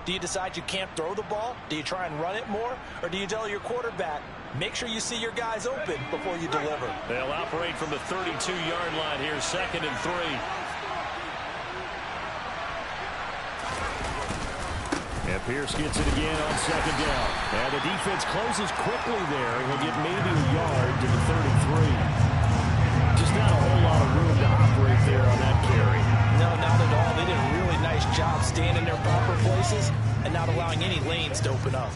Do you decide you can't throw the ball? Do you try and run it more? Or do you tell your quarterback, make sure you see your guys open before you deliver? They'll operate from the 32-yard line here, 2nd and 3. And Pierce gets it again on 2nd down. And the defense closes quickly there. He'll get maybe a yard to the 33. Just not a whole lot of room to operate there on that carry. No, not at all. They did a really nice job staying in their proper places and not allowing any lanes to open up.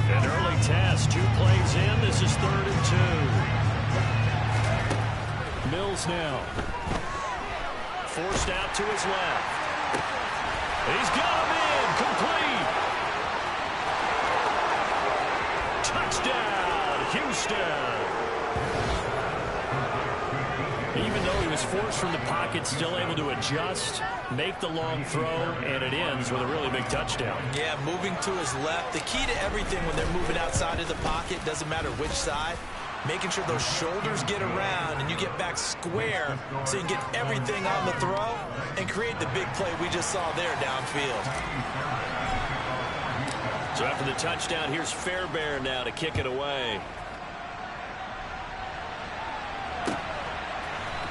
An early test. 2 plays in. This is 3rd and 2. Mills now. Forced out to his left. He's got him in. Complete. Touchdown, Houston. Even though he was forced from the pocket, still able to adjust, make the long throw, and it ends with a really big touchdown. Yeah, moving to his left. The key to everything when they're moving outside of the pocket, doesn't matter which side, making sure those shoulders get around and you get back square so you can get everything on the throw and create the big play we just saw there downfield. So after the touchdown, here's Fairbairn now to kick it away.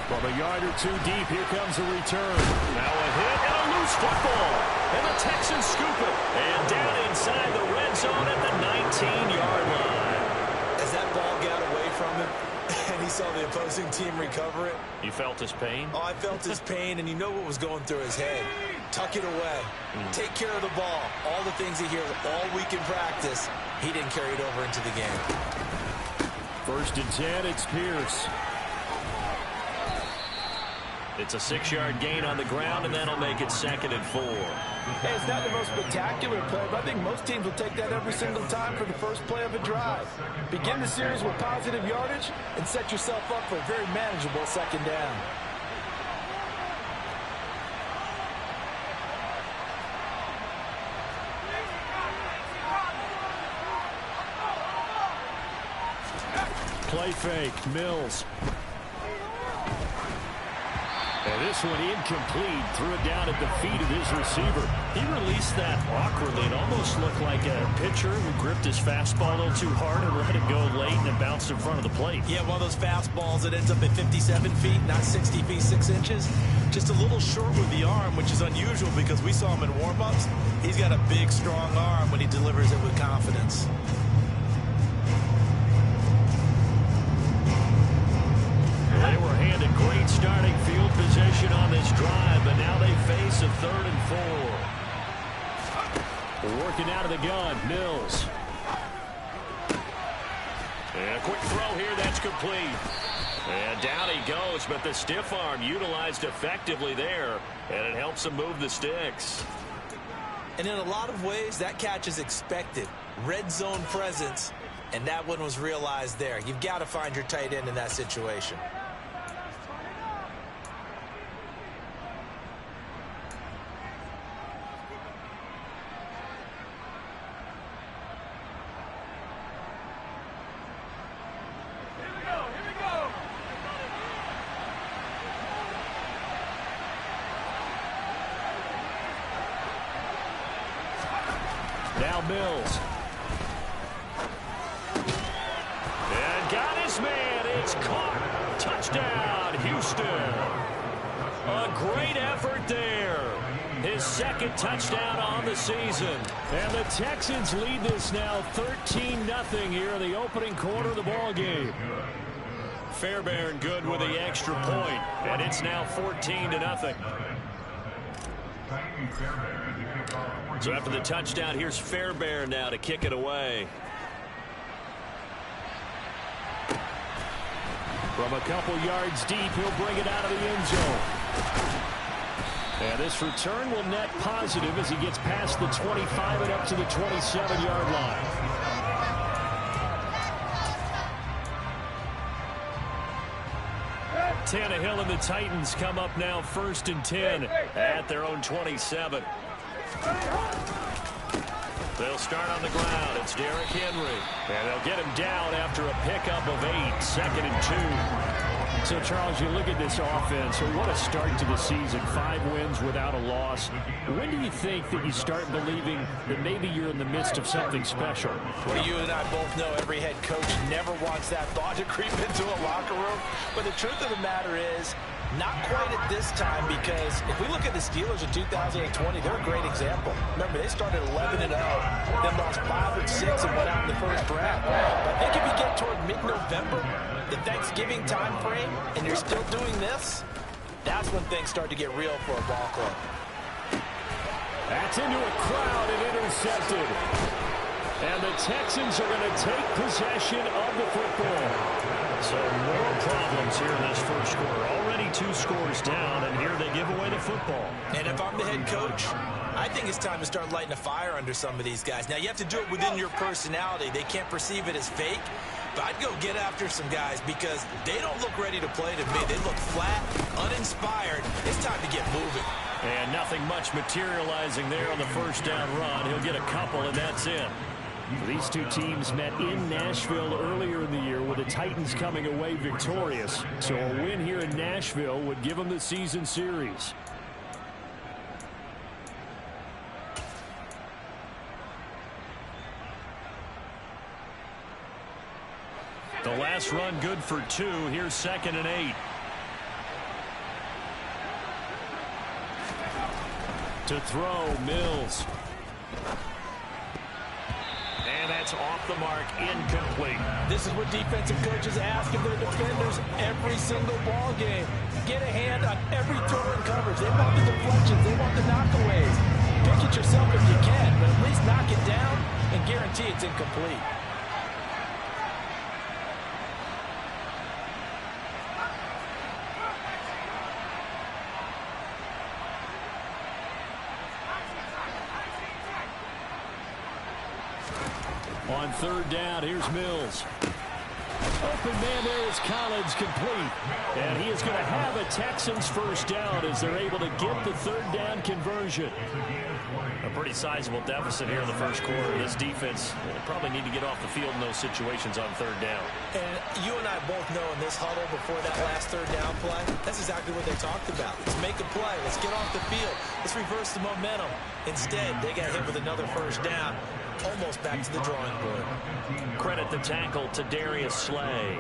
From a yard or 2 deep, here comes a return. Now a hit and a loose football. And the Texans scoop it. And down inside the red zone at the 19-yard line. As that ball got away from him and he saw the opposing team recover it. You felt his pain? Oh, I felt his pain, and you know what was going through his head. Tuck it away. Take care of the ball. All the things he hears all week in practice, he didn't carry it over into the game. 1st and 10, it's Pierce. It's a 6-yard gain on the ground, and that'll make it 2nd and 4. Hey, it's not the most spectacular play, but I think most teams will take that every single time for the first play of a drive. Begin the series with positive yardage and set yourself up for a very manageable 2nd down. Play fake, Mills. And this one incomplete. Threw it down at the feet of his receiver. He released that awkwardly. It almost looked like a pitcher who gripped his fastball a little too hard and let it go late and it bounced in front of the plate. Yeah, one of those fastballs that ends up at 57 feet, not 60 feet, 6 inches. Just a little short with the arm, which is unusual because we saw him in warm-ups. He's got a big, strong arm when he delivers it with confidence. They were handed great starting field position on this drive, but now they face a 3rd and 4. Working out of the gun, Mills. And a quick throw here, that's complete. And down he goes, but the stiff arm utilized effectively there, and it helps him move the sticks. And in a lot of ways, that catch is expected. Red zone presence, and that one was realized there. You've got to find your tight end in that situation. Now Mills. And got his man. It's caught. Touchdown, Houston. A great effort there. His 2nd touchdown on the season. And the Texans lead this now 13-0 here in the opening quarter of the ball game. Fairbairn good with the extra point, and it's now 14-0. So after the touchdown, here's Fairbairn now to kick it away. From a couple yards deep, he'll bring it out of the end zone. And this return will net positive as he gets past the 25 and up to the 27-yard line. Tannehill and the Titans come up now 1st and 10 at their own 27. They'll start on the ground. It's Derrick Henry. And they'll get him down after a pickup of 8. 2nd and 2. So, Charles, you look at this offense, so what a start to the season. 5 wins without a loss. When do you think that you start believing that maybe you're in the midst of something special? Well, you and I both know every head coach never wants that thought to creep into a locker room. But the truth of the matter is, not quite at this time, because if we look at the Steelers in 2020, they're a great example. Remember, they started 11-0, then lost 5 and 6 and went out in the first round. But I think if you get toward mid-November, the Thanksgiving time frame, and you're still doing this, that's when things start to get real for a ball club. That's into a crowd and intercepted. And the Texans are going to take possession of the football. So more problems here in this first quarter. Already 2 scores down, and here they give away the football. And if I'm the head coach, I think it's time to start lighting a fire under some of these guys. Now, you have to do it within your personality. They can't perceive it as fake. But I'd go get after some guys because they don't look ready to play to me. They look flat, uninspired. It's time to get moving. And nothing much materializing there on the first down run. He'll get a couple, and that's it. These two teams met in Nashville earlier in the year with the Titans coming away victorious. So a win here in Nashville would give them the season series. The last run good for 2. Here's 2nd and 8. To throw, Mills. And that's off the mark, incomplete. This is what defensive coaches ask of their defenders every single ball game. Get a hand on every throw and coverage. They want the deflections. They want the knockaways. Pick it yourself if you can, but at least knock it down and guarantee it's incomplete. On 3rd down, here's Mills. Open man there is Collins, complete. And he is going to have a Texans first down as they're able to get the 3rd down conversion. A pretty sizable deficit here in the first quarter. This defense will probably need to get off the field in those situations on 3rd down. And you and I both know in this huddle before that last 3rd down play, that's exactly what they talked about. Let's make a play. Let's get off the field. Let's reverse the momentum. Instead, they got hit with another first down. Almost back to the drawing board. Credit the tackle to Darius Slay.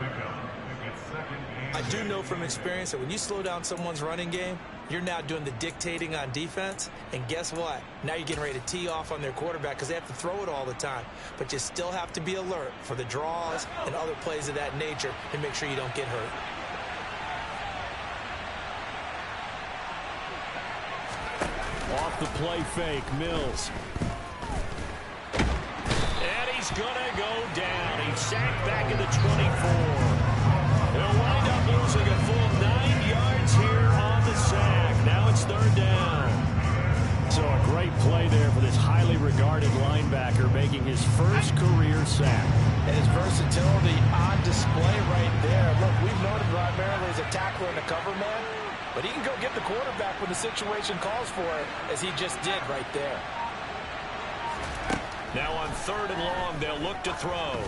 I do know from experience that when you slow down someone's running game, you're now doing the dictating on defense. And guess what? Now you're getting ready to tee off on their quarterback because they have to throw it all the time. But you still have to be alert for the draws and other plays of that nature and make sure you don't get hurt. Off the play fake, Mills. And he's going to go down. He's sacked back at the 24. He'll wind up losing a full 9 yards here on the sack. Now it's 3rd down. So a great play there for this highly regarded linebacker making his first career sack. And his versatility on display right there. Look, we've known him primarily as a tackler and a cover man, but he can go get the quarterback when the situation calls for it, as he just did right there. Now on 3rd and long, they'll look to throw.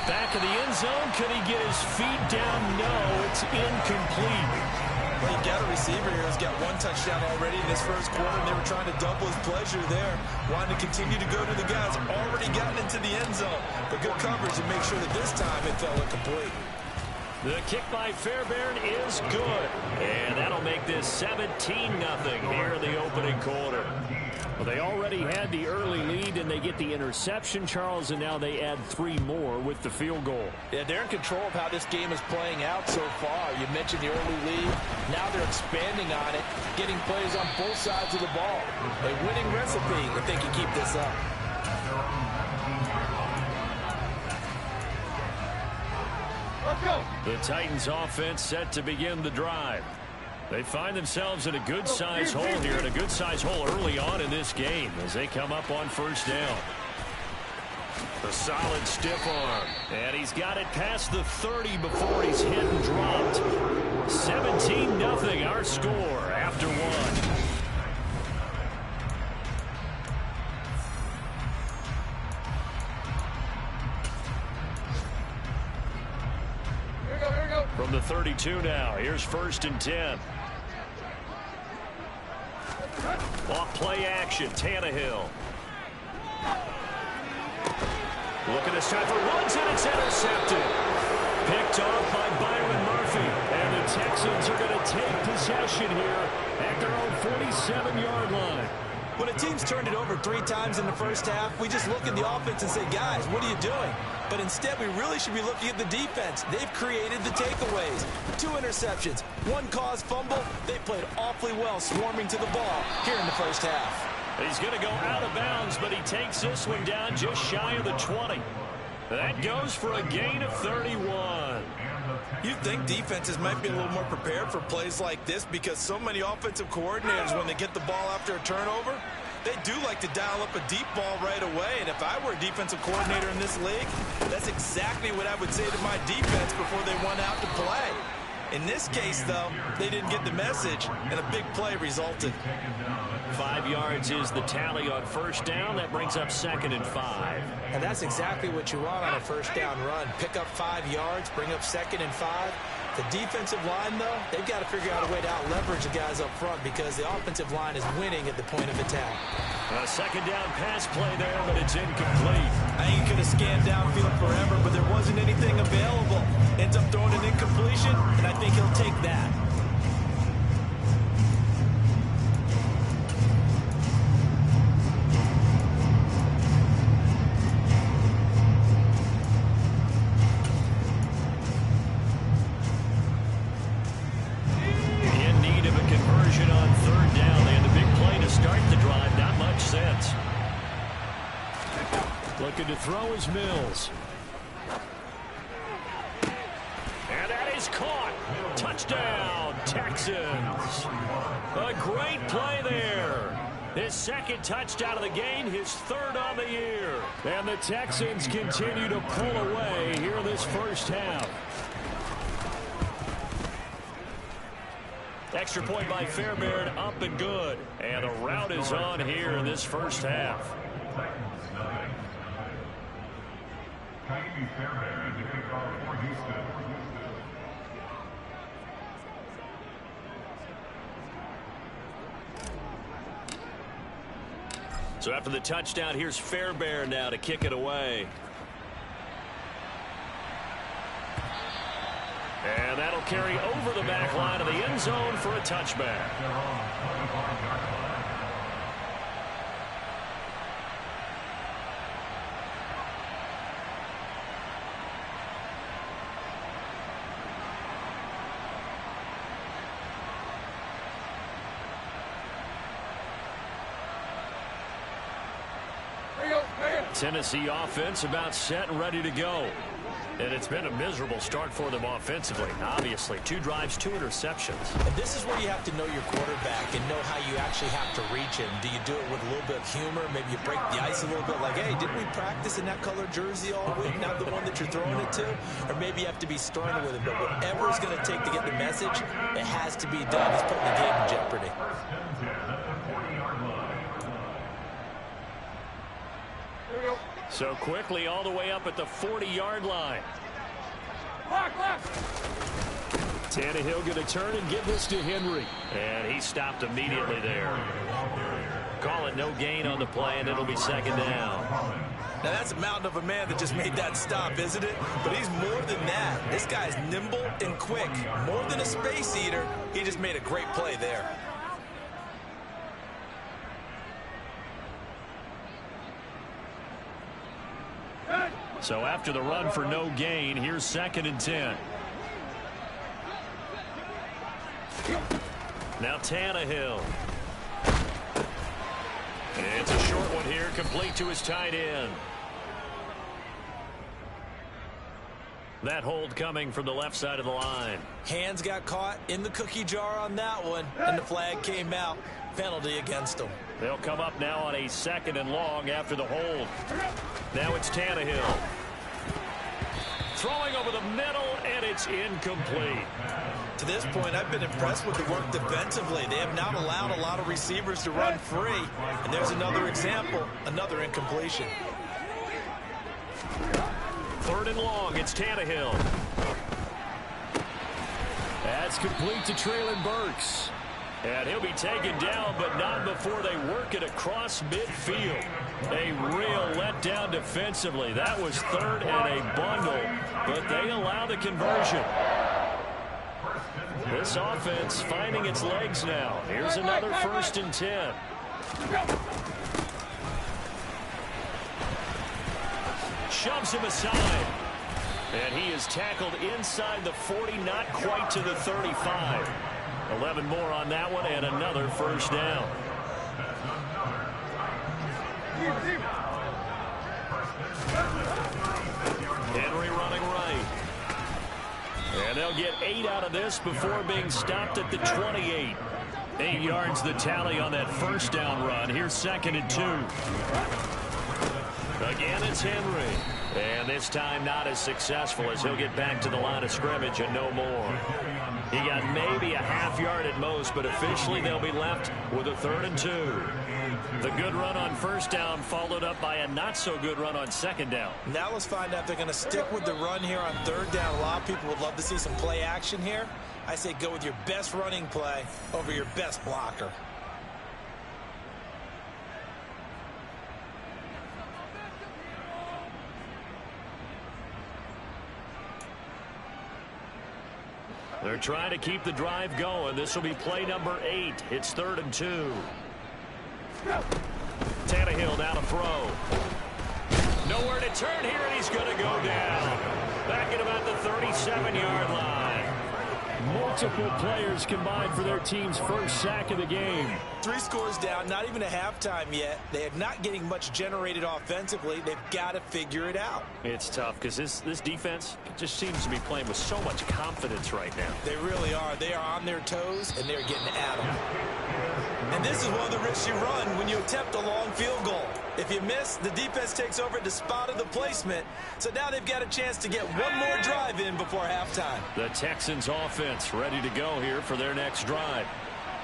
Back of the end zone. Could he get his feet down? No, it's incomplete. Well, you got a receiver here who's got 1 touchdown already in this first quarter, and they were trying to double his pleasure there. Wanting to continue to go to the guys. Already gotten into the end zone. But good coverage to make sure that this time it fell incomplete. The kick by Fairbairn is good. And that'll make this 17-0 here in the opening quarter. Well, they already had the early lead, and they get the interception, Charles, and now they add 3 more with the field goal. Yeah, they're in control of how this game is playing out so far. You mentioned the early lead. Now they're expanding on it, getting plays on both sides of the ball. A winning recipe if they can keep this up. The Titans offense set to begin the drive. They find themselves in a good-sized hole here, and a good-sized hole early on in this game as they come up on 1st down. A solid stiff arm, and he's got it past the 30 before he's hit and dropped. 17-0 our score after 1. 32 now. Here's 1st and 10. Off play action, Tannehill. Looking this time for runs, and it's intercepted. Picked off by Byron Murphy. And the Texans are going to take possession here at their own 47-yard line. When a team's turned it over 3 times in the first half, we just look at the offense and say, guys, what are you doing? But instead, we really should be looking at the defense. They've created the takeaways. 2 interceptions, 1 caused fumble. They played awfully well swarming to the ball here in the first half. He's going to go out of bounds, but he takes this one down just shy of the 20. That goes for a gain of 31. You think defenses might be a little more prepared for plays like this because so many offensive coordinators, when they get the ball after a turnover, they do like to dial up a deep ball right away. And if I were a defensive coordinator in this league, that's exactly what I would say to my defense before they went out to play. In this case, though, they didn't get the message, and a big play resulted. 5 yards is the tally on 1st down. That brings up 2nd and 5. And that's exactly what you want on a 1st down run. Pick up 5 yards, bring up 2nd and 5. The defensive line, though, they've got to figure out a way to out-leverage the guys up front because the offensive line is winning at the point of attack. A 2nd down pass play there, but it's incomplete. I think he could have scanned downfield forever, but there wasn't anything available. Ends up throwing an incompletion, and I think he'll take that. Looking to throw is Mills. And that is caught. Touchdown, Texans. A great play there. His 2nd touchdown of the game, his 3rd on the year. And the Texans continue to pull away here in this first half. Extra point by Fairbairn, up and good. And the route is on here in this first half. So after the touchdown, here's Fairbairn now to kick it away. And that'll carry over the back line of the end zone for a touchback. Tennessee offense about set and ready to go. And it's been a miserable start for them offensively. Obviously, 2 drives, 2 interceptions. And this is where you have to know your quarterback and know how you actually have to reach him. Do you do it with a little bit of humor? Maybe you break the ice a little bit like, hey, didn't we practice in that color jersey all week? Not the one that you're throwing it to? Or maybe you have to be sterner with him. But whatever it's going to take to get the message, it has to be done. He's putting the game in jeopardy. So quickly all the way up at the 40-yard line. Tannehill going to turn and give this to Henry. And he stopped immediately there. Call it no gain on the play, and it'll be 2nd down. Now, that's a mountain of a man that just made that stop, isn't it? But he's more than that. This guy's nimble and quick. More than a space eater, he just made a great play there. So after the run for no gain, here's 2nd and 10. Now Tannehill. It's a short one here, complete to his tight end. That hold coming from the left side of the line. Hands got caught in the cookie jar on that one, and the flag came out. Penalty against them. They'll come up now on a 2nd and long after the hold. Now it's Tannehill. Throwing over the middle, and it's incomplete. To this point, I've been impressed with the work defensively. They have not allowed a lot of receivers to run free. And there's another example, another incompletion. 3rd and long, it's Tannehill. That's complete to Traylon Burks. And he'll be taken down, but not before they work it across midfield. A real letdown defensively. That was third and a bundle, but they allow the conversion. This offense finding its legs now. Here's another 1st and 10. Shoves him aside. And he is tackled inside the 40, not quite to the 35. 11 more on that one, and another 1st down. Henry running right. And they'll get 8 out of this before being stopped at the 28. 8 yards the tally on that 1st down run. Here's 2nd and 2. Again, it's Henry. And this time not as successful as he'll get back to the line of scrimmage and no more. He got maybe a half yard at most, but officially they'll be left with a 3rd and 2. The good run on 1st down followed up by a not-so-good run on 2nd down. Now let's find out if they're going to stick with the run here on 3rd down. A lot of people would love to see some play action here. I say go with your best running play over your best blocker. They're trying to keep the drive going. This will be play number 8. It's 3rd and 2. Tannehill down to throw. Nowhere to turn here, and he's going to go down. Back at about the 37-yard line. Multiple players combined for their team's 1st sack of the game. 3 scores down, not even a halftime yet. They are not getting much generated offensively. They've got to figure it out. It's tough because this defense just seems to be playing with so much confidence right now. They really are. They are on their toes, and they're getting at them. And this is one of the risks you run when you attempt a long field goal. If you miss, the defense takes over at the spot of the placement. So now they've got a chance to get one more drive in before halftime. The Texans offense ready to go here for their next drive.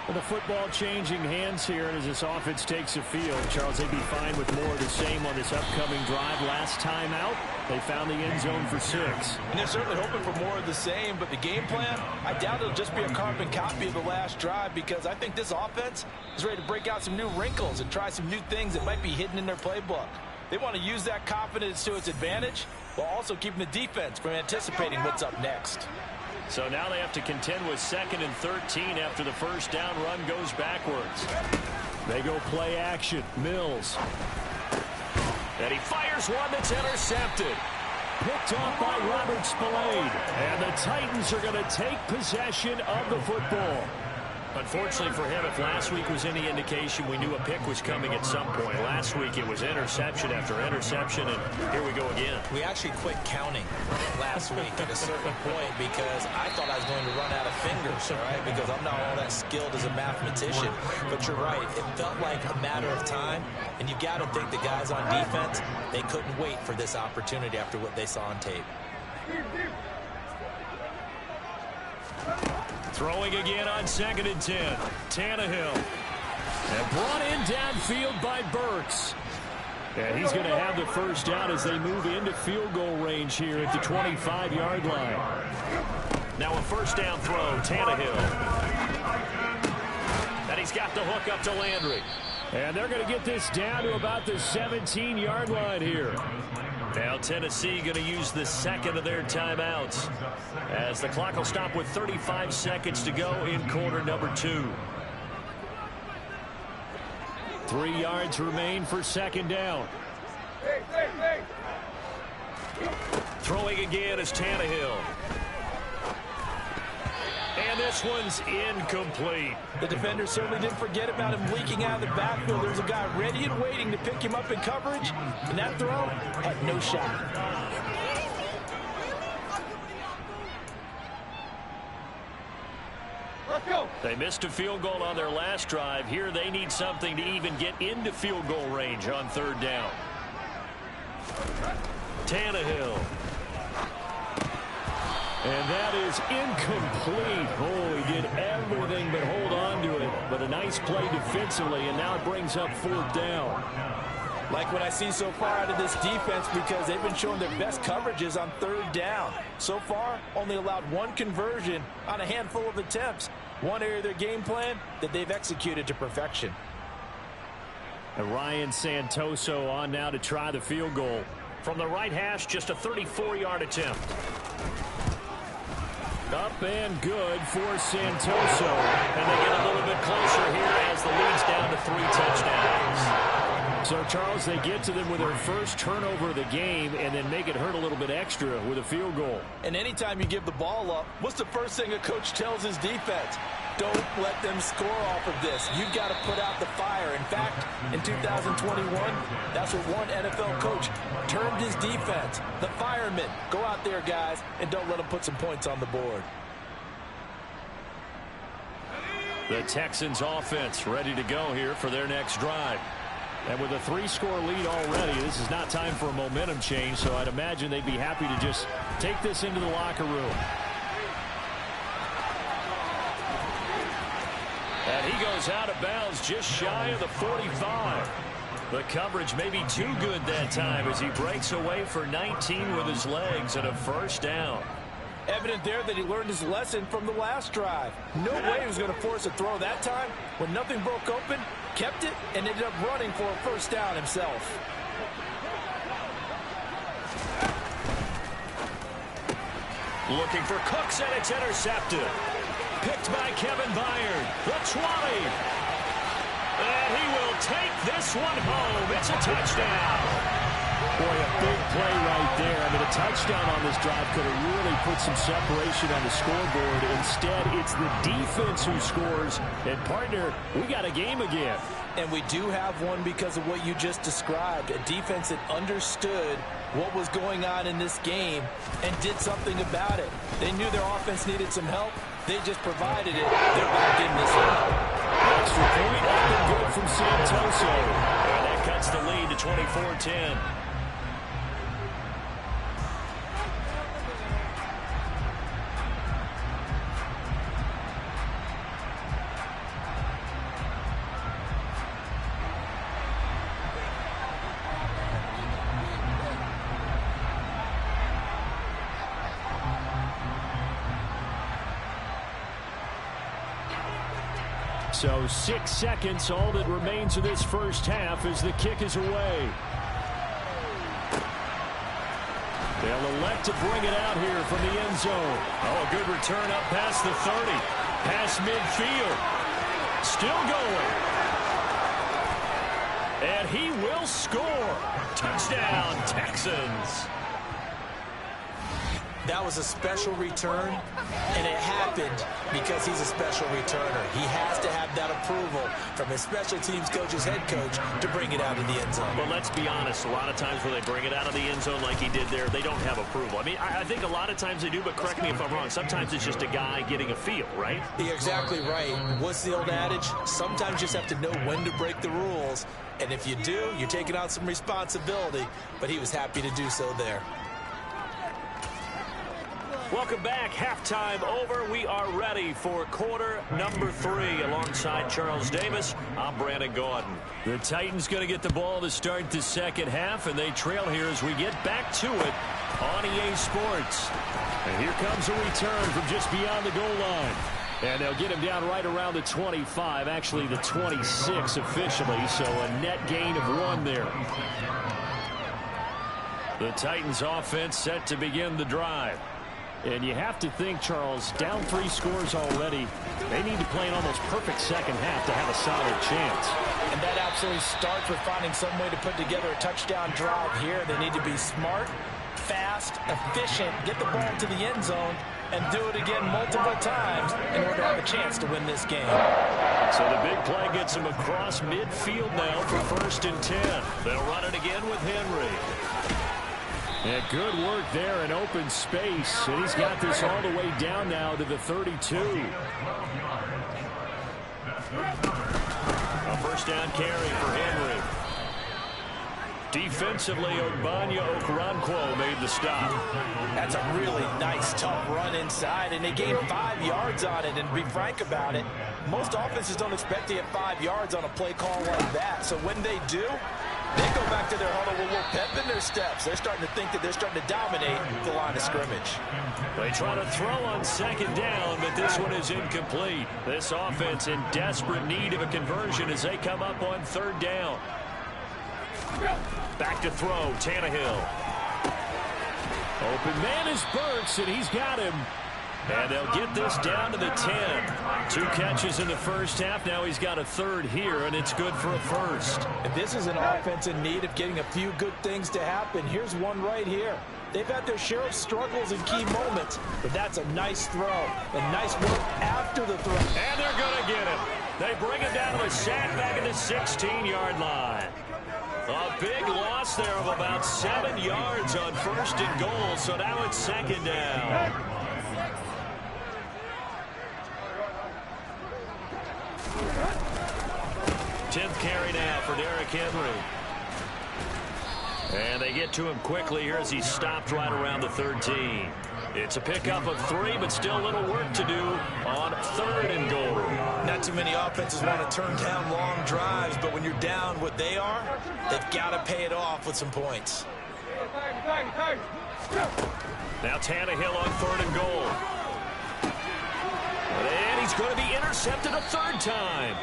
Well, the football changing hands here, and as this offense takes the field, Charles, they'd be fine with more of the same on this upcoming drive. Last time out, they found the end zone for 6. And they're certainly hoping for more of the same, but the game plan, I doubt it'll just be a carbon copy of the last drive, because I think this offense is ready to break out some new wrinkles and try some new things that might be hidden in their playbook. They want to use that confidence to its advantage while also keeping the defense from anticipating what's up next. So now they have to contend with 2nd and 13 after the 1st down run goes backwards. They go play action. Mills. And he fires one that's intercepted. Picked off by Robert Spillane. And the Titans are going to take possession of the football. Unfortunately for him, if last week was any indication, we knew a pick was coming at some point. Last week it was interception after interception, and here we go again. We actually quit counting last week at a certain point because I thought I was going to run out of fingers, all right, because I'm not all that skilled as a mathematician. But you're right, it felt like a matter of time, and you got to think the guys on defense, they couldn't wait for this opportunity after what they saw on tape. Throwing again on 2nd and 10. Tannehill. And brought in downfield by Burks. And he's going to have the 1st down as they move into field goal range here at the 25-yard line. Now a 1st down throw, Tannehill. And he's got the hook up to Landry. And they're going to get this down to about the 17-yard line here. Now Tennessee going to use the 2nd of their timeouts as the clock will stop with 35 seconds to go in quarter number 2. 3 yards remain for 2nd down. Throwing again is Tannehill. And this one's incomplete. The defender certainly didn't forget about him leaking out of the backfield. There's a guy ready and waiting to pick him up in coverage, and that throw had no shot. Let's go. They missed a field goal on their last drive. Here they need something to even get into field goal range on 3rd down. Tannehill. And that is incomplete. Oh, he did everything but hold on to it. But a nice play defensively, and now it brings up 4th down. Like what I see so far out of this defense, because they've been showing their best coverages on third down. So far, only allowed one conversion on a handful of attempts. One area of their game plan that they've executed to perfection. And Ryan Santoso on now to try the field goal. From the right hash, just a 34-yard attempt. Up and good for Santoso. And they get a little bit closer here as the lead's down to 3 touchdowns. So, Charles, they get to them with their first turnover of the game and then make it hurt a little bit extra with a field goal. And anytime you give the ball up, what's the first thing a coach tells his defense? Don't let them score off of this. You've got to put out the fire. In fact, in 2021, that's what one NFL coach termed his defense. The firemen. Go out there, guys, and don't let them put some points on the board. The Texans offense ready to go here for their next drive. And with a 3-score lead already, this is not time for a momentum change, so I'd imagine they'd be happy to just take this into the locker room. And he goes out of bounds just shy of the 45. The coverage may be too good that time as he breaks away for 19 with his legs and a first down. Evident there that he learned his lesson from the last drive. No way he was going to force a throw that time. When nothing broke open, kept it, and ended up running for a first down himself. Looking for Cooks, and it's intercepted. Picked by Kevin Byard. The 20. And he will take this one home. It's a touchdown. Boy, a big play right there. I mean, a touchdown on this drive could have really put some separation on the scoreboard. Instead, it's the defense who scores. And, partner, we got a game again. And we do have one because of what you just described. A defense that understood what was going on in this game and did something about it. They knew their offense needed some help. They just provided it. They're back in this one. Extra point up and good from Santoso. And that cuts the lead to 24-10. So 6 seconds, all that remains of this first half as the kick is away. They'll elect to bring it out here from the end zone. Oh, a good return up past the 30. Past midfield. Still going. And he will score. Touchdown, Texans. That was a special return, and it happened because he's a special returner. He has to have that approval from his special teams coach's head coach to bring it out of the end zone. Well, let's be honest. A lot of times when they bring it out of the end zone like he did there, they don't have approval. I mean, I think a lot of times they do, but correct me if I'm wrong. Sometimes it's just a guy getting a feel, right? You're exactly right. What's the old adage? Sometimes you just have to know when to break the rules, and if you do, you're taking on some responsibility, but he was happy to do so there. Welcome back. Halftime over. We are ready for quarter number 3. Alongside Charles Davis, I'm Brandon Gaudin. The Titans going to get the ball to start the second half, and they trail here as we get back to it on EA Sports. And here comes a return from just beyond the goal line. And they'll get him down right around the 25, actually the 26 officially, so a net gain of 1 there. The Titans offense set to begin the drive. And you have to think, Charles, down 3 scores already. They need to play an almost perfect second half to have a solid chance. And that absolutely starts with finding some way to put together a touchdown drive here. They need to be smart, fast, efficient, get the ball to the end zone, and do it again multiple times in order to have a chance to win this game. So the big play gets him across midfield now for 1st and 10. They'll run it again with Henry. And good work there in open space. And he's got this all the way down now to the 32. A first down carry for Henry. Defensively, Ogbanya Okoronkwo made the stop. That's a really nice, tough run inside, and they gained 5 yards on it. And to be frank about it, most offenses don't expect to get 5 yards on a play call like that. So when they do, They go back to their huddle with a little pep in their steps. They're starting to think that they're starting to dominate the line of scrimmage. They try to throw on second down, but this one is incomplete. This offense in desperate need of a conversion as they come up on third down. Back to throw, Tannehill. Open man is Burks, and he's got him. And they'll get this down to the 10. 2 catches in the first half. Now he's got a third here, and it's good for a first. And this is an offense in need of getting a few good things to happen. Here's one right here. They've had their share of struggles in key moments, but that's a nice throw. And nice work after the throw. And they're going to get it. They bring it down to a sack back at the 16-yard line. A big loss there of about 7 yards on first and goal, so now it's second down. Tenth carry now for Derrick Henry. And they get to him quickly here as he's stopped right around the 13. It's a pickup of 3, but still a little work to do on third and goal. Not too many offenses want to turn down long drives, but when you're down what they are, they've got to pay it off with some points. Now Tannehill on third and goal. And he's going to be intercepted a third time.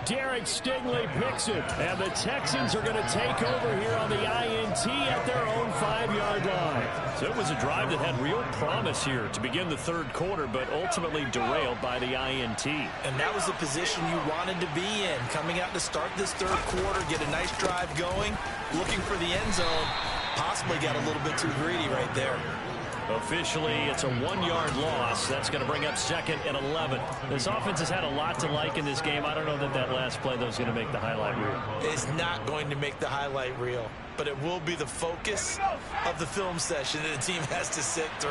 Derek Stingley picks it, and the Texans are going to take over here on the INT at their own 5-yard line. So it was a drive that had real promise here to begin the third quarter, but ultimately derailed by the INT. And that was the position you wanted to be in, coming out to start this third quarter, get a nice drive going, looking for the end zone. Possibly got a little bit too greedy right there. Officially, it's a 1-yard loss. That's going to bring up second and 11. This offense has had a lot to like in this game. I don't know that that last play, though, is going to make the highlight reel. It's not going to make the highlight reel, but it will be the focus of the film session that the team has to sit through.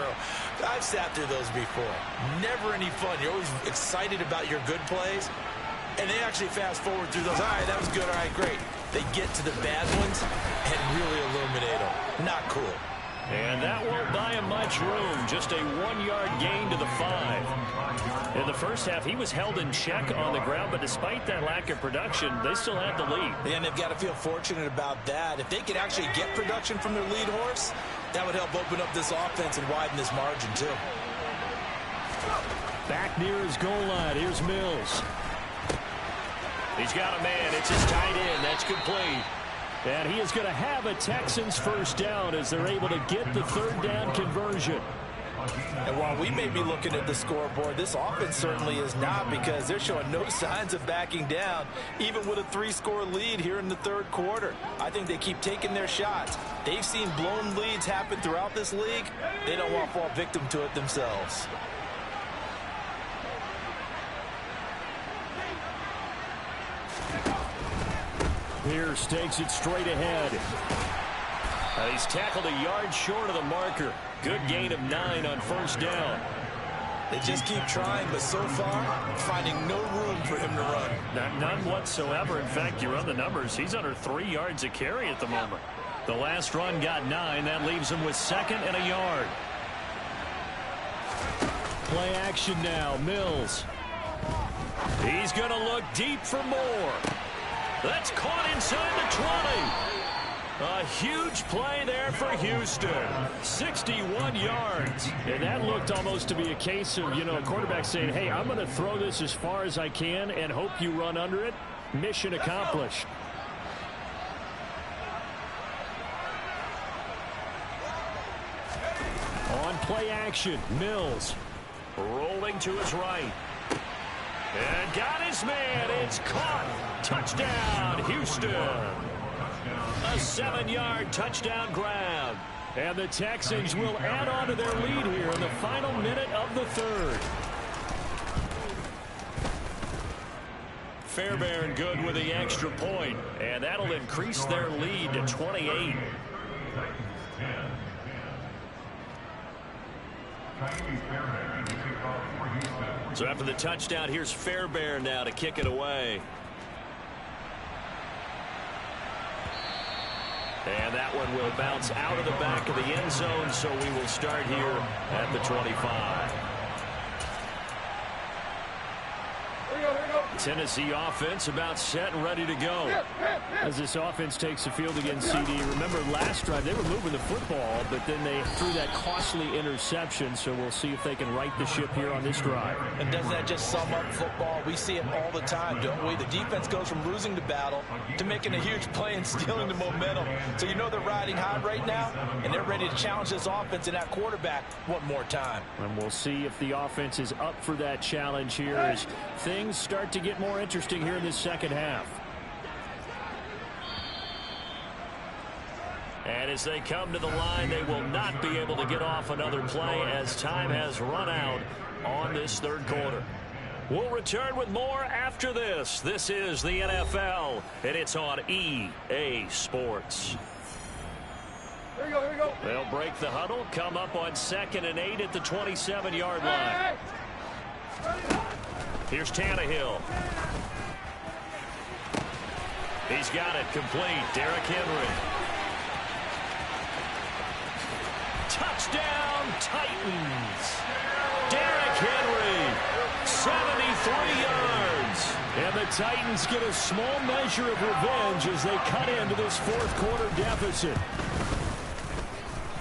I've sat through those before. Never any fun. You're always excited about your good plays, and they actually fast forward through those. All right, that was good. All right, great. They get to the bad ones and really illuminate them. Not cool. And that won't buy him much room. Just a 1-yard gain to the 5. In the first half, he was held in check on the ground, but despite that lack of production, they still have the lead. And they've got to feel fortunate about that. If they could actually get production from their lead horse, that would help open up this offense and widen this margin, too. Back near his goal line. Here's Mills. He's got a man. It's his tight end. That's complete. And he is going to have a Texans first down as they're able to get the third down conversion. And while we may be looking at the scoreboard, this offense certainly is not, because they're showing no signs of backing down, even with a 3-score lead here in the third quarter. I think they keep taking their shots. They've seen blown leads happen throughout this league. They don't want to fall victim to it themselves. Pierce takes it straight ahead. He's tackled a yard short of the marker. Good gain of 9 on first down. They just keep trying, but so far, finding no room for him to run. None whatsoever. In fact, you run the numbers, he's under 3 yards a carry at the moment. The last run got 9. That leaves him with 2nd and a yard. Play action now. Mills. He's going to look deep for more. That's caught inside the 20. A huge play there for Houston. 61 yards. And that looked almost to be a case of, a quarterback saying, hey, I'm going to throw this as far as I can and hope you run under it. Mission accomplished. On play action, Mills. Rolling to his right. And got his man. It's caught. Touchdown, Houston. A 7-yard touchdown grab. And the Texans will add on to their lead here in the final minute of the third. Fairbairn good with the extra point. And that'll increase their lead to 28. So after the touchdown, here's Fairbairn now to kick it away. And that one will bounce out of the back of the end zone, so we will start here at the 25. Tennessee offense about set and ready to go. As this offense takes the field against CD, remember last drive they were moving the football, but then they threw that costly interception, so we'll see if they can right the ship here on this drive. And doesn't that just sum up football? We see it all the time, don't we? The defense goes from losing the battle to making a huge play and stealing the momentum. So you know they're riding high right now, and they're ready to challenge this offense and that quarterback one more time. And we'll see if the offense is up for that challenge here as things start to get more interesting here in this second half. And as they come to the line, they will not be able to get off another play as time has run out on this third quarter. We'll return with more after this. This is the NFL, and it's on EA Sports. Here we go, here we go. They'll break the huddle, come up on 2nd and 8 at the 27-yard line. Here's Tannehill. He's got it complete. Derrick Henry. Touchdown, Titans. Derrick Henry, 73 yards. And the Titans get a small measure of revenge as they cut into this fourth quarter deficit.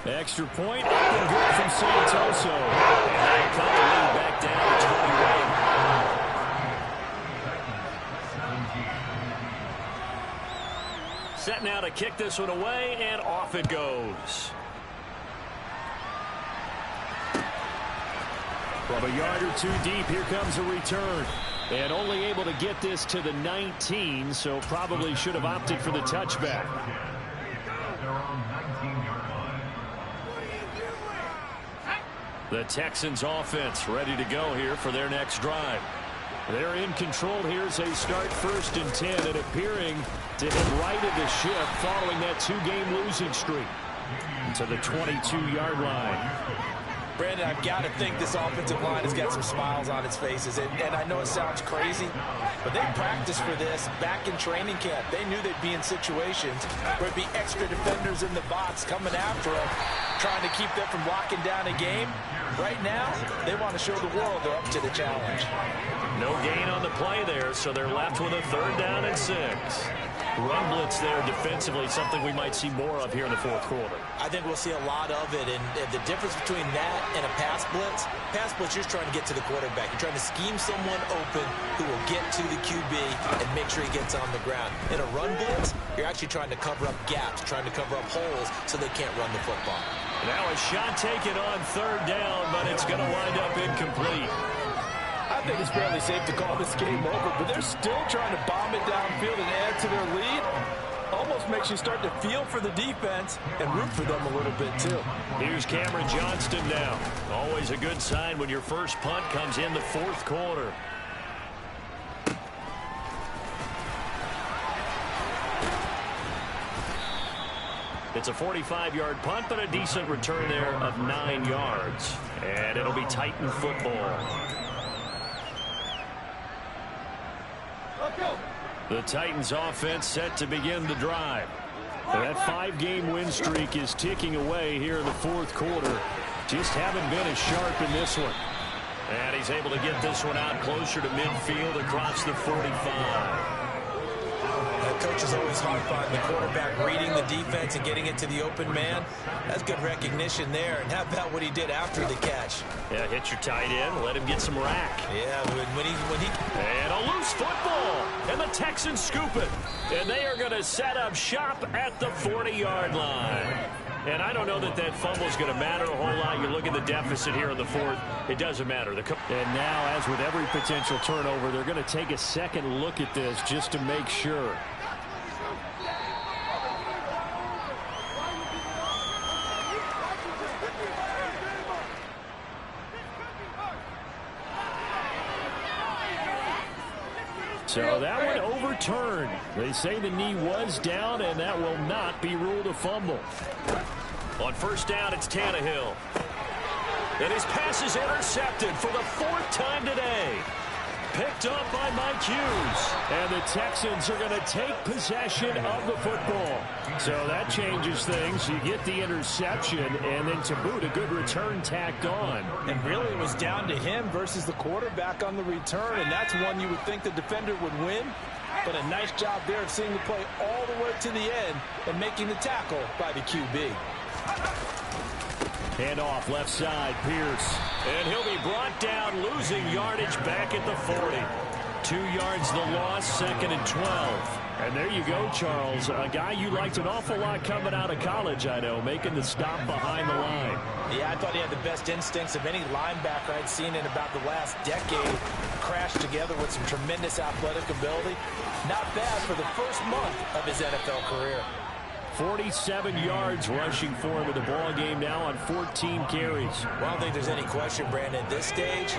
Extra point, up and good from Santoso. And they cut the lead back down to 21. Set now to kick this one away, and off it goes. From a yard or two deep, here comes a return. And only able to get this to the 19, so probably should have opted for the touchback. The Texans offense ready to go here for their next drive. They're in control here as they start 1st and 10 and appearing to have righted the ship following that 2-game losing streak. To the 22-yard line. Brandon, I've got to think this offensive line has got some smiles on its faces. And I know it sounds crazy, but they practiced for this back in training camp. They knew they'd be in situations where it'd be extra defenders in the box coming after them, trying to keep them from locking down a game. Right now, they want to show the world they're up to the challenge. No gain on the play there, so they're left with a 3rd down and 6. Run blitz there defensively, something we might see more of here in the fourth quarter. I think we'll see a lot of it, and the difference between that and a pass blitz, you're trying to get to the quarterback. You're trying to scheme someone open who will get to the QB and make sure he gets on the ground. In a run blitz, you're actually trying to cover up gaps, trying to cover up holes so they can't run the football. Now a shot taken on 3rd down, but it's going to wind up incomplete. I think it's fairly safe to call this game over, but they're still trying to bomb it downfield and add to their lead. Almost makes you start to feel for the defense and root for them a little bit, too. Here's Cameron Johnston now. Always a good sign when your first punt comes in the fourth quarter. It's a 45-yard punt, but a decent return there of 9 yards. And it'll be Titan football. The Titans offense set to begin the drive. That 5-game win streak is ticking away here in the fourth quarter. Just haven't been as sharp in this one. And he's able to get this one out closer to midfield across the 45. Coach is always harp on the quarterback reading the defense and getting it to the open man. That's good recognition there. And how about what he did after the catch? Yeah, hit your tight end, let him get some rack. Yeah, when he and a loose football, and the Texans scoop it, and they are going to set up shop at the 40-yard line. And I don't know that that fumble is going to matter a whole lot. You look at the deficit here in the fourth, it doesn't matter. And now, as with every potential turnover, they're going to take a second look at this just to make sure. So that one overturned. They say the knee was down, and that will not be ruled a fumble. On 1st down, it's Tannehill. And his pass is intercepted for the 4th time today. picked up by Mike Hughes. And the Texans are going to take possession of the football. So that changes things. You get the interception, and then to boot, a good return tacked on. And really it was down to him versus the quarterback on the return, and that's one you would think the defender would win. But a nice job there of seeing the play all the way to the end and making the tackle by the QB. Handoff left side, Pierce. And he'll be brought down, losing yardage back at the 40. 2 yards the loss, 2nd and 12. And there you go, Charles. A guy you liked an awful lot coming out of college, I know, making the stop behind the line. Yeah, I thought he had the best instincts of any linebacker I'd seen in about the last decade. Crashed together with some tremendous athletic ability. Not bad for the first month of his NFL career. 47 yards rushing for him in the ball game now on 14 carries. Well, I don't think there's any question, Brandon, at this stage,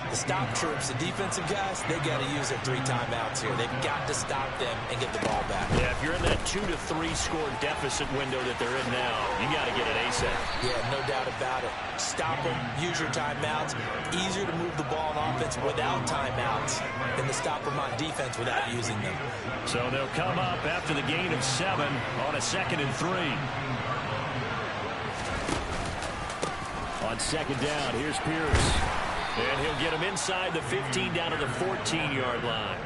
the stop troops, the defensive guys, they got to use their 3 timeouts here. They've got to stop them and get the ball back. Yeah, if you're in that 2 to 3 score deficit window that they're in now, you got to get it ASAP. Yeah, no doubt about it. Stop them, use your timeouts. Easier to move the ball on offense without timeouts than to stop them on defense without using them. So they'll come up after the gain of 7 on a 2nd and 3. On 2nd down, here's Pierce. And he'll get him inside the 15 down to the 14-yard line.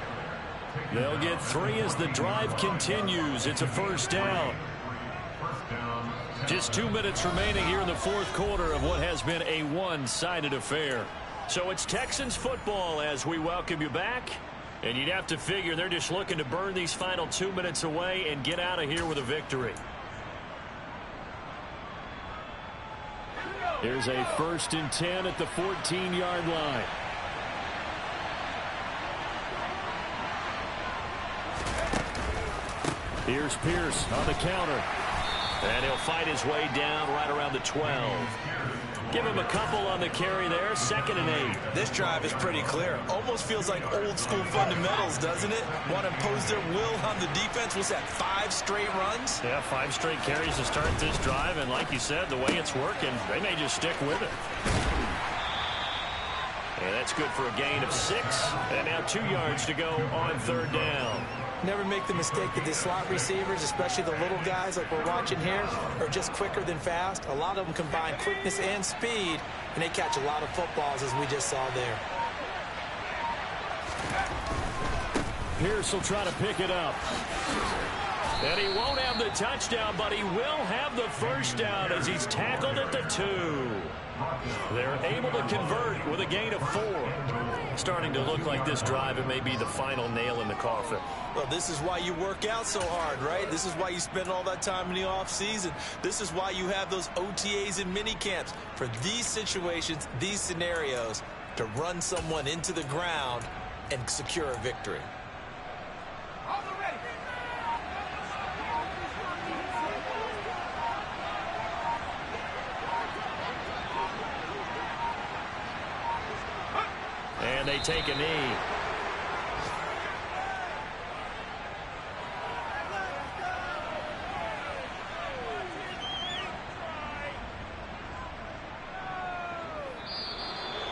They'll get 3 as the drive continues. It's a 1st down. Just 2 minutes remaining here in the 4th quarter of what has been a one-sided affair. So it's Texans football as we welcome you back. And you'd have to figure they're just looking to burn these final 2 minutes away and get out of here with a victory. Here's a 1st and 10 at the 14-yard line. Here's Pierce on the counter. And he'll fight his way down right around the 12. Give him a couple on the carry there. 2nd and 8. This drive is pretty clear. Almost feels like old school fundamentals, doesn't it? Want to impose their will on the defense. What's that, 5 straight runs? Yeah, 5 straight carries to start this drive. And like you said, the way it's working, they may just stick with it. And that's good for a gain of 6. And now 2 yards to go on 3rd down. Never make the mistake that the slot receivers, especially the little guys like we're watching here, are just quicker than fast. A lot of them combine quickness and speed, and they catch a lot of footballs, as we just saw there. Pierce will try to pick it up. And he won't have the touchdown, but he will have the 1st down as he's tackled at the 2. They're able to convert with a gain of 4. Starting to look like this drive, it may be the final nail in the coffin. Well, this is why you work out so hard, right? This is why you spend all that time in the offseason. This is why you have those OTAs and mini camps. For these situations, these scenarios, to run someone into the ground and secure a victory. And they take a knee.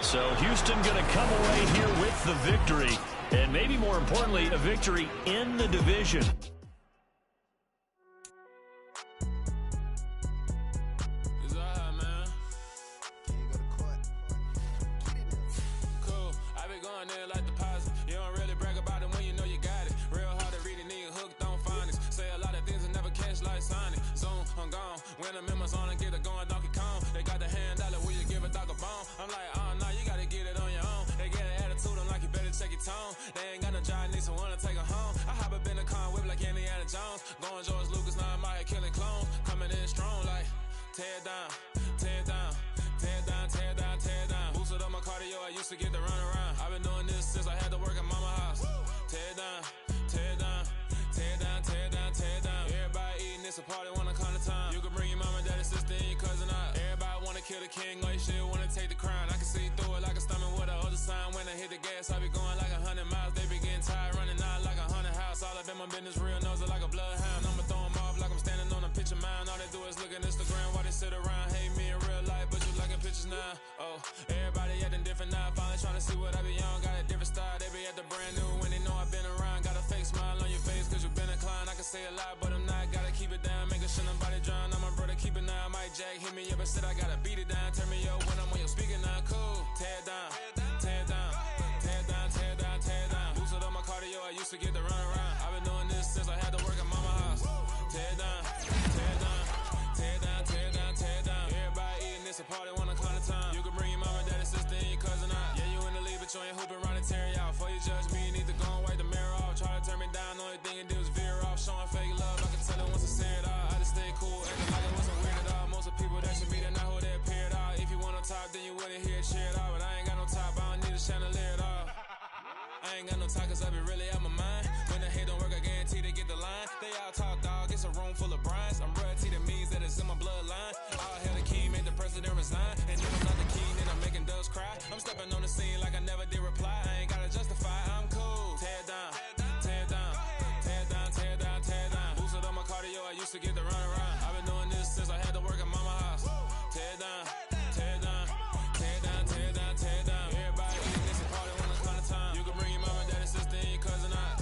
So Houston going to come away here with the victory. And maybe more importantly, a victory in the division. Everybody acting different now, finally trying to see what I be on. Got a different style, they be brand new when they know I've been around. Got a fake smile on your face cause you've been inclined. I can say a lot but I'm not, gotta keep it down. Making sure nobody drown, I'm a brother, keep it down. Mike Jack hit me up and said I gotta beat it down. Turn me up when I'm on your speaker now, cool. Tear it down, tear it down, tear it down, tear it down, tear it down. Boosted up my cardio, I used to get to run around. I've been doing this since I had to work at mama house. Tear it down, tear it down, tear it down, tear it down, tear it down. Everybody eating this a party, 1 o'clock of time. You can bring your mama, daddy, sister, and your cousin out. Yeah, you in the lead, but you ain't hooping around and tear you out. Before you judge me, you need to go and wipe the mirror off. Try to turn me down, only thing you do is veer off. Showing fake love, I can tell it once I say it all. I just stay cool, acting like it wasn't weird at all. Most of the people that should be there, not who they appear at all. If you want on top, then you wouldn't hear it cheer at all. But I ain't got no top, I don't need a chandelier at all. I ain't got no talk cause I be really out my mind. When the hate don't work, I guarantee they get the line. They all talk dog, it's a room full of brines. I'm royalty, that means that it's in my bloodline. All hell the king, made the president resign. And if I'm not the king, then I'm making doves cry. I'm stepping on the scene like I never did reply. I ain't gotta justify, I'm cool. Tear it down, tear it down, tear it down, tear it down, tear it down. Boosted up my cardio, I used to get to run around. I've been doing this since I had to work at mama house. Tear it down, tear it down, tear it down, tear it down, tear it down. Everybody eating this and party 1 o'clock of time. You can bring your mama, daddy, sister, and your cousin out.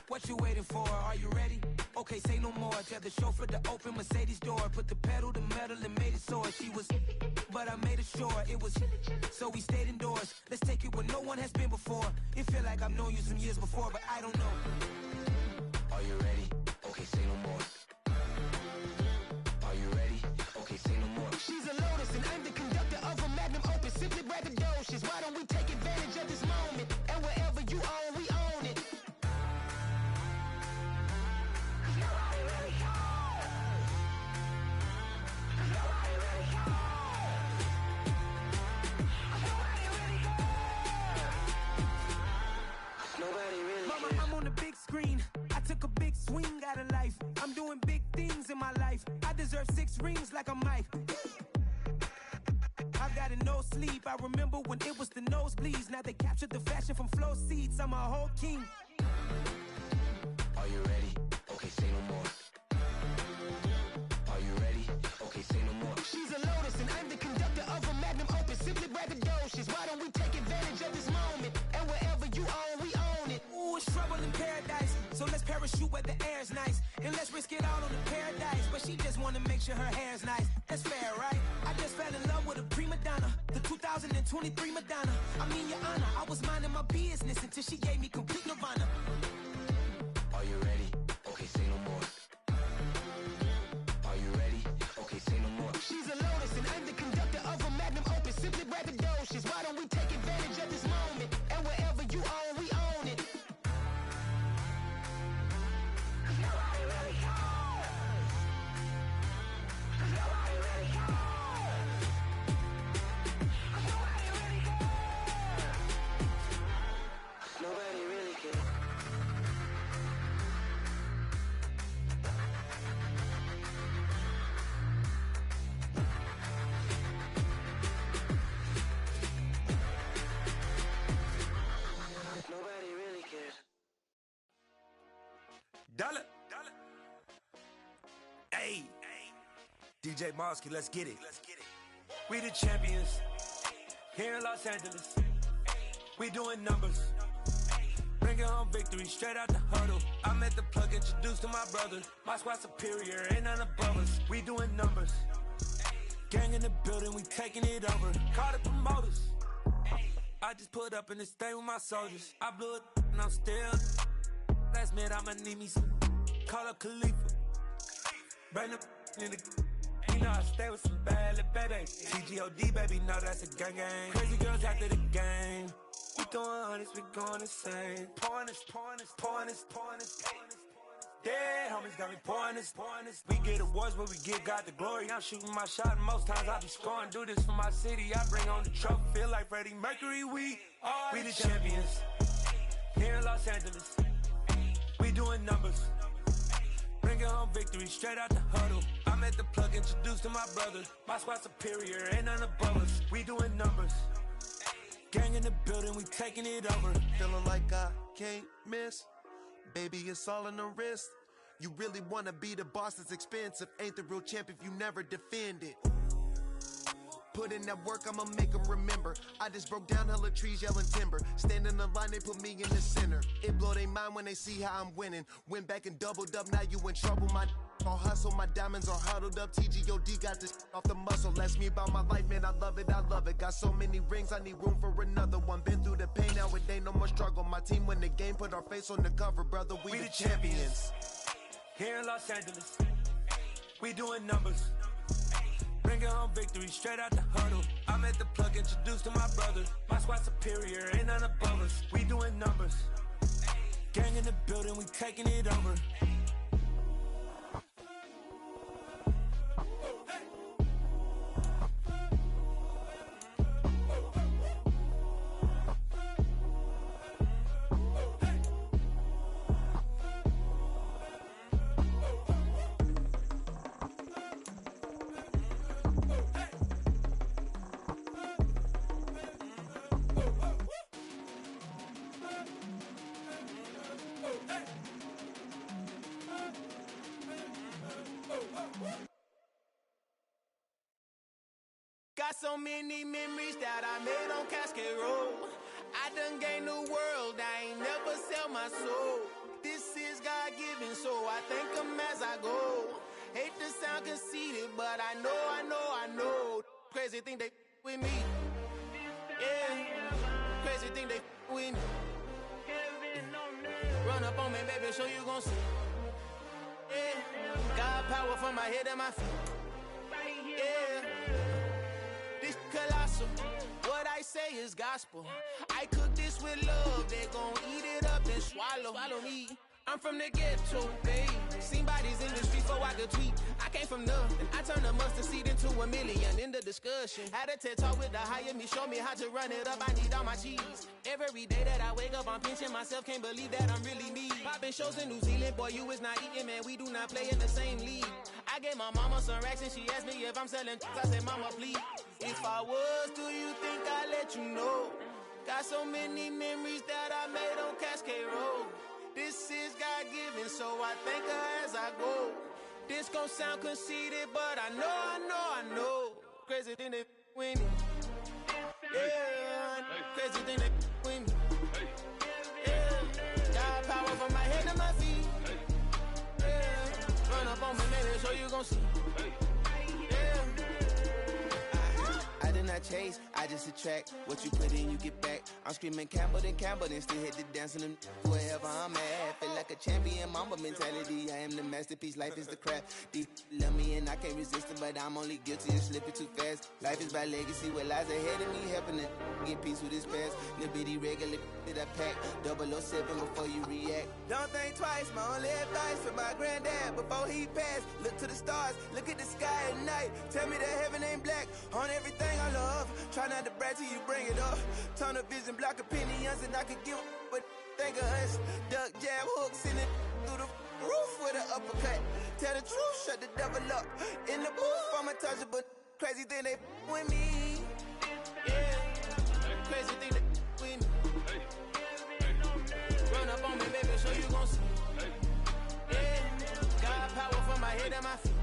What you waiting for? Are you ready? Okay, say no more. Tell the chauffeur to open Mercedes door. Put the pedal to metal and made it soar. She was, but I made it sure it was. So we stayed indoors. Let's take it where no one has been before. It feel like I've known you some years before, but I don't know. Are you ready? Okay, say no more. Are you ready? Okay, say no more. She's a Lotus and I'm the conductor of a Magnum Opus. Simply braggadocious. Why don't we take advantage of this moment? And wherever you own, we own it. Screen. I took a big swing out of life. I'm doing big things in my life. I deserve 6 rings like I'm Mike. I've got no sleep. I remember when it was the nosebleeds. Now they captured the fashion from flow seats. I'm a whole king. Are you ready? Okay, say no more. Are you ready? Okay, say no more. She's a Lotus and I'm the conductor of a Magnum Opus. Simply braggadocious. Why don't we take advantage of this moment? And wherever you own, we own it. Ooh, it's trouble in paradise. So let's parachute where the air's nice. And let's risk it all on the paradise. But she just wanna make sure her hair's nice. That's fair, right? I just fell in love with a prima donna. The 2023 Madonna. I mean, your honor, I was minding my business until she gave me complete nirvana. Are you ready? Okay, say no more. Are you ready? Okay, say no more. She's a Lotus and I'm the conductor of a Magnum Opus. Simply braggadocious. Why don't we take advantage of this moment? And wherever you own, we own it. Nobody really cares. Nobody really cares. Nobody really cares. Nobody really cares. Nobody really cares. Dollar. Hey. DJ Mosky, let's get it. We the champions here in Los Angeles. We doing numbers. Bring Bringing home victory straight out the huddle. I'm at the plug, introduced to my brother. My squad superior, ain't none above us. We doing numbers. Gang in the building, we taking it over. Call the promoters. I just put up in this thing with my soldiers. I blew it and I'm still. Last minute I'ma need me some. Call up Khalifa. Bring the in the. You know I stay with some bad little babies. TGOD baby, know that's a gang gang. Crazy girls after the game. We throwing hundreds, we going insane. Pouring this. Dead homies got me pouring this. We get awards, but we give God the glory. I'm shooting my shot, and most times I be scoring. Do this for my city, I bring on the trophy. Feel like Freddie Mercury, we the champions. Here in Los Angeles, we doing numbers. Bringing home victory straight out the huddle. I'm at the plug, introduced to my brother. My squad superior, ain't none above us. We doing numbers. Gang in the building, we taking it over. Feeling like I can't miss. Baby, it's all in the wrist. You really wanna be the boss, it's expensive. Ain't the real champ if you never defend it. Put in that work, I'ma make them remember. I just broke down hella trees, yelling timber. Stand in the line, they put me in the center. It blow their mind when they see how I'm winning. Went back and doubled up, now you in trouble. My all hustle, my diamonds are huddled up. TGOD got this off the muscle. Ask me about my life, man, I love it. Got so many rings, I need room for another one. Been through the pain, now it ain't no more struggle. My team win the game, put our face on the cover, brother. We the champions. Here in Los Angeles, we doing numbers. Bringing home victory straight out the huddle. I'm at the plug, introduced to my brother. My squad superior, ain't none above us. We doing numbers. Gang in the building, we taking it over. Got so many memories that I made on Cascade Road. I done gained the world, I ain't never sell my soul. This is God-given, so I thank him as I go. Hate to sound conceited, but I know. Crazy thing they with me. Yeah, crazy thing they with me. Run up on me, baby, so you gon' see. Yeah, God power from my head and my feet. Yeah. Colossal. What I say is gospel. I cook this with love. They gon' eat it up and swallow me. I'm from the ghetto, babe. Seen bodies in the street before I could tweet. I came from nothing. I turned a mustard seed into a million in the discussion. Had a TED talk with the higher me, show me how to run it up. I need all my cheese. Every day that I wake up, I'm pinching myself. Can't believe that I'm really me. Popping shows in New Zealand, boy, you is not eating, man. We do not play in the same league. I gave my mama some racks and she asked me if I'm selling. I said, mama, please. If I was, do you think I'd let you know? Got so many memories that I made on Cascade Road. This is God-given, so I thank her as I go. This gon' sound conceited, but I know. Crazy thing they win me. Yeah, crazy thing they win me. Yeah, got power from my head to my feet. Yeah, run up on me, baby, so you gon' see. I did not chase, I just attract. What you put in, you get back. I'm screaming Campbell, then still hit the dance and them wherever I'm at. Feel like a champion, mamba mentality. I am the masterpiece, life is the crap. These love me and I can't resist it, but I'm only guilty of slipping too fast. Life is by legacy, what lies ahead of me, helping to get peace with this past. Little bitty regular that I pack, 007 before you react. Don't think twice, my only advice for my granddad before he passed. Look to the stars, look at the sky at night. Tell me that heaven ain't black on everything I love. Try not to brag till you bring it up. Tunnel vision, block opinions, and I could give but think of us. Duck jab hooks in it through the roof with an uppercut. Tell the truth, shut the devil up. In the booth, I'm untouchable. Crazy thing they with me. Yeah, crazy thing they with me. Run up on me, baby, so you gon' see. Yeah, got power from my head and my feet.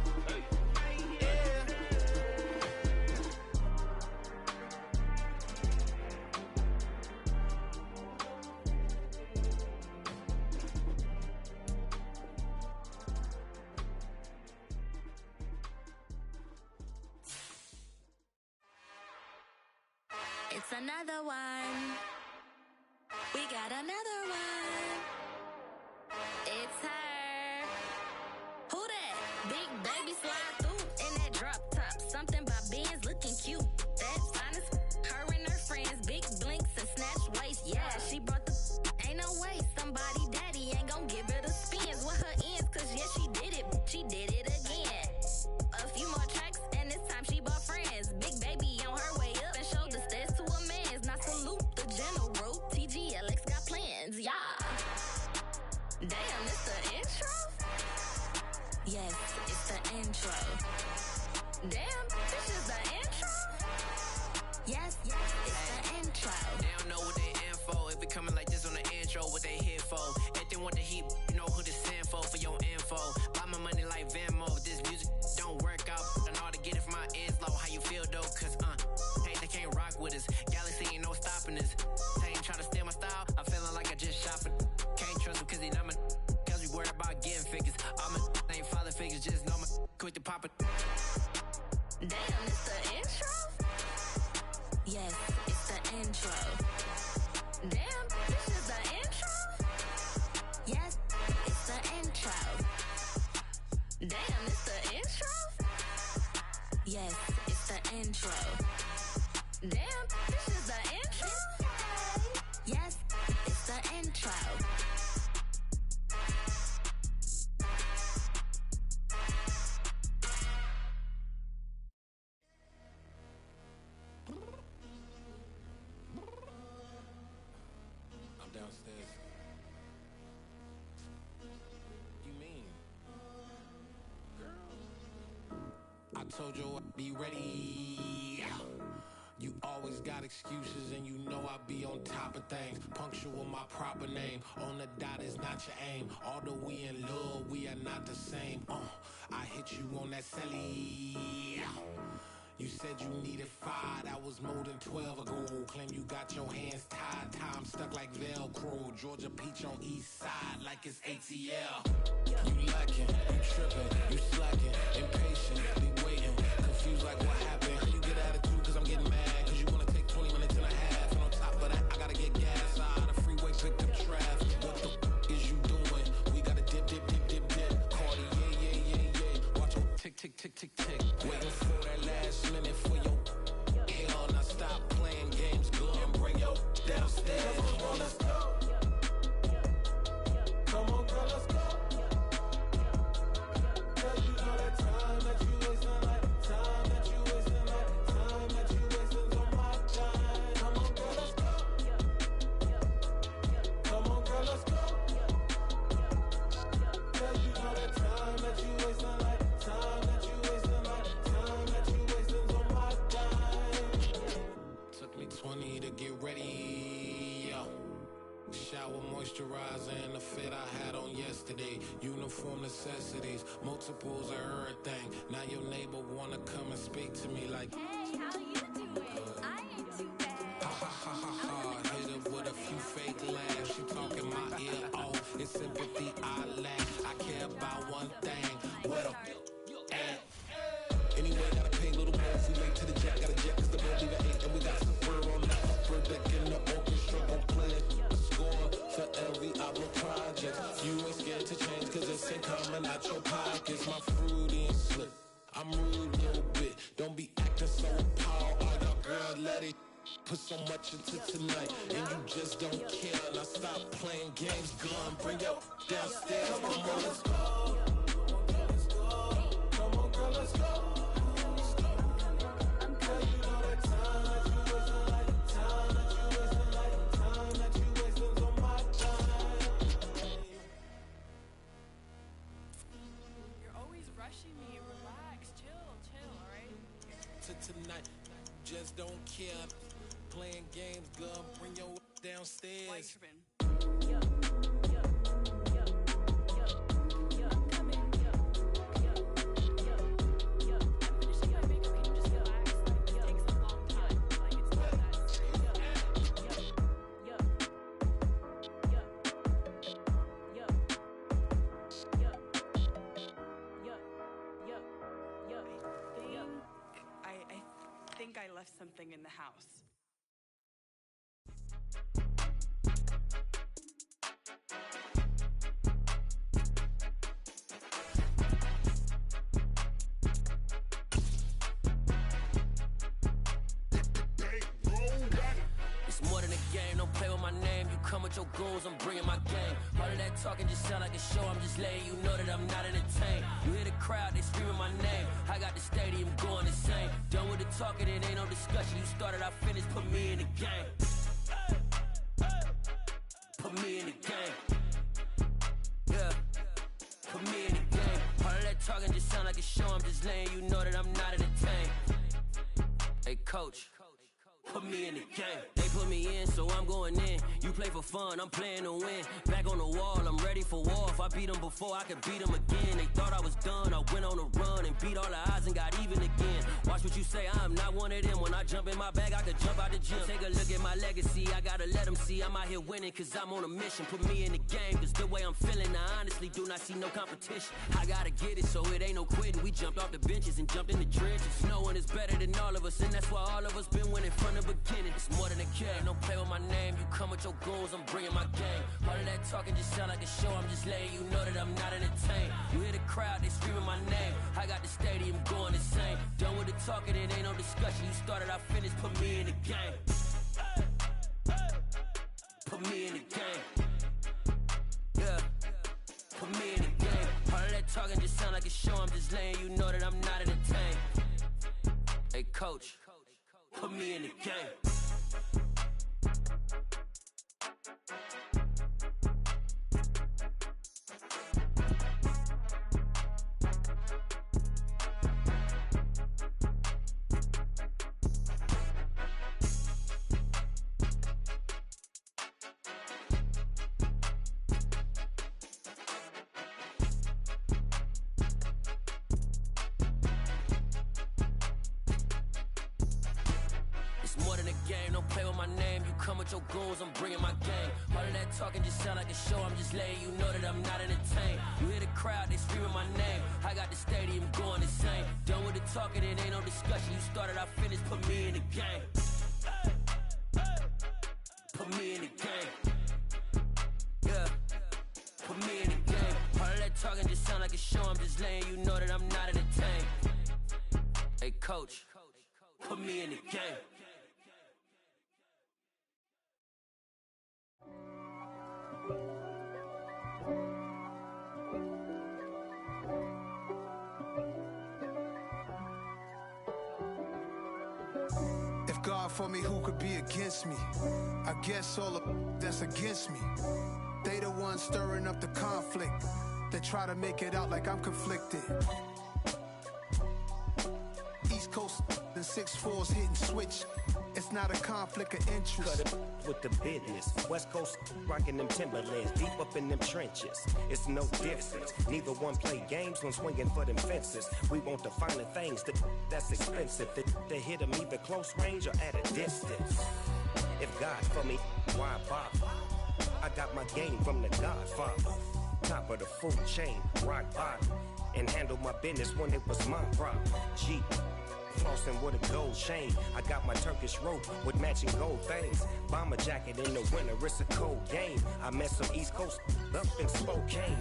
It's another one. We got another one. It's her. Who that? Big baby slide through in that drop top. Something about Benz looking cute. That's honest. Her and her friends, big blinks and snatch waist. Yeah, she brought the. Ain't no way somebody daddy ain't gon' give her the spins with her ends. Cause yeah, she did it. She did it again. A few more tracks and this time she bought friends. Big baby on her way up and showed the stairs to a man's. Now salute the general. TGLX got plans. Yeah. Damn, it's the intro? Yes, it's the intro. Damn, this is the intro? Yes, it's the intro. They don't know what they in for. If it coming like this on the intro, what they here for? If they want the heat, you know who to send for your info. Buy my money like Venmo. This music don't work out. I know how to get it from my ends low. How you feel though? Cause hey, they can't rock with us. Galaxy ain't no stopping us. They ain't try to steal my style. I'm feeling like I just shopping. Can't trust him cause he not my. Cause we worried about getting figures. All my ain't father figures. Just know my quick to pop it. Damn, it's the intro? Yes, it's the intro. Damn, this is the intro? Yes, it's the intro. Damn, it's the intro? Yes, it's the intro. Damn, this is the intro? Yes, it's the intro. I'm downstairs. You mean? Girl, I told you I'd be ready. You always got excuses and you know I be on top of things. Punctual my proper name. On the dot is not your aim. Although we in love, we are not the same. I hit you on that celly. You said you needed 5, that was more than 12 ago. Claim you got your hands tied, time stuck like Velcro. Georgia peach on east side like it's ATL. You lacking, you tripping, you slacking, impatient, be waiting, confused like what happened. How you get attitude cause I'm getting mad, cause you wanna take 20 minutes and a half. And on top of that, I gotta get gas out of the freeway, pick up traffic. What the f is you doing? We gotta dip, dip, dip, dip, dip. Cardi, yeah. Watch your tick, tick, tick, tick, tick. Waiting for that last minute for your hell. Now stop playing games, go and bring your downstairs. Come on, let's go. Come on, girl, let's go. Girl, you know that time that you wasting, like time that you wasting, like time that you wasting on my time. Come on, girl, let's go. Come on, girl, let's go. Girl, you know that time that you wasting, like time that you wasting, like time that you wasting on my time. Took me 20 to get ready. Shower moisturizer and the fit I had on yesterday. Uniform necessities, multiples of everything. Now your neighbor wanna come and speak to me like, Hey, how you doing? I ain't too bad. ha ha ha ha ha. Hit her with a few fake laughs. She talking my ear off. It's sympathy I lack. I care about one thing. What up? Anyway, gotta pay a little more if we late to the jet. Gotta jet cause the bill leave at 8 and we got some fur on the upper deck in the orchestra. Gon' play a score for every album project. You ain't scared to change cause it's ain't coming out your pockets. My fruity and slip. I'm rude a little bit. Don't be acting so appalled. All y'all girl, let it put so much into tonight and you just don't care. Now stop playing games, gun. Bring your downstairs. Come on, let's go. Come on, girl, let's go. Tonight, just don't care. Playing games, girl, bring your downstairs. I think I left something in the house. don't play with my name. You come with your goons, I'm bringing my game. All of that talking just sound like a show, I'm just letting you know that I'm not entertained. You hear the crowd, they screaming my name. I got the stadium going insane. Done with the talking, it ain't no discussion. You started, I finished, put me in the game. Put me in the game. Yeah, put me in the game. All of that talking just sound like a show, I'm just letting you know that I'm not entertained. Hey coach, put me in the game. They put me in, so I'm going in. You play for fun, I'm playing to win. Back on the wall, I'm ready for war. If I beat them before, I could beat them again. They thought I was done, I went on a run and beat all the odds and got even again. Watch what you say, I'm not one of them. When I jump in my bag, I could jump out the gym. Take a look at my legacy, I gotta let them see I'm out here winning, cause I'm on a mission. Put me in the game, cause the way I'm feeling, I honestly do not see no competition. I gotta get it, so it ain't no quitting. We jumped off the benches and jumped in the trenches. No one is better than all of us, and that's why all of us been winning from the beginning. It's more than a game, don't play with my name. You come with your goons, I'm bringing my game. All of that talking just sound like a show, I'm just letting you know that I'm not entertained. You hear the crowd, they screaming my name. I got the stadium going insane. Done with the talking, it ain't no discussion. You started, I finished, put me in the game. Put me in the game. Yeah, put me in the game. All of that talking just sound like a show, I'm just letting you know that I'm not entertained. Hey coach, put me in the game. Your goals, I'm bringing my game. All of that talking just sound like a show, I'm just letting you know that I'm not entertained. You hear the crowd, they screaming my name. I got the stadium going insane. Done with the talking, it ain't no discussion. You started, I finished, put me in the game. Put me in the game. Yeah, put me in the game. All of that talking just sound like a show, I'm just letting you know that I'm not entertained. Hey coach, put me in the game. God for me, who could be against me? I guess all of that's against me. They the ones stirring up the conflict. They try to make it out like I'm conflicted. East Coast and 6'4's hitting switch. It's not a conflict of interest. Cut it with the business. West Coast rocking them Timberlands, deep up in them trenches. It's no difference. Neither one play games when swinging for them fences. We want the finer things that's expensive. They hit them either close range or at a distance. If God for me, why bother? I got my game from the Godfather. Top of the food chain, rock bottom. And handle my business when it was my problem. G. Flossing with a gold chain. I got my Turkish rope with matching gold things. Bomber jacket in the winter, it's a cold game. I met some East Coast up in Spokane.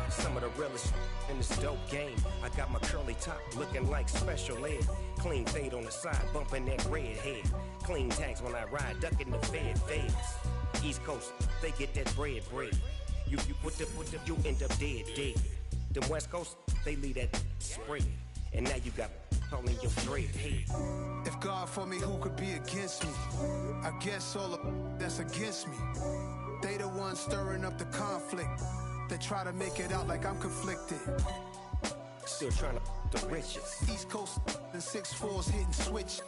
Some of the realest in this dope game. I got my curly top looking like special ed. Clean fade on the side, bumping that red head. Clean tags when I ride, ducking the feds. East Coast, they get that bread. You end up dead. Them West Coast, they leave that spread. And now you got calling your dread head. If God for me, who could be against me? I guess all of that's against me. They the ones stirring up the conflict. They try to make it out like I'm conflicted. Still trying to the riches. East Coast and 6'4's hitting switch.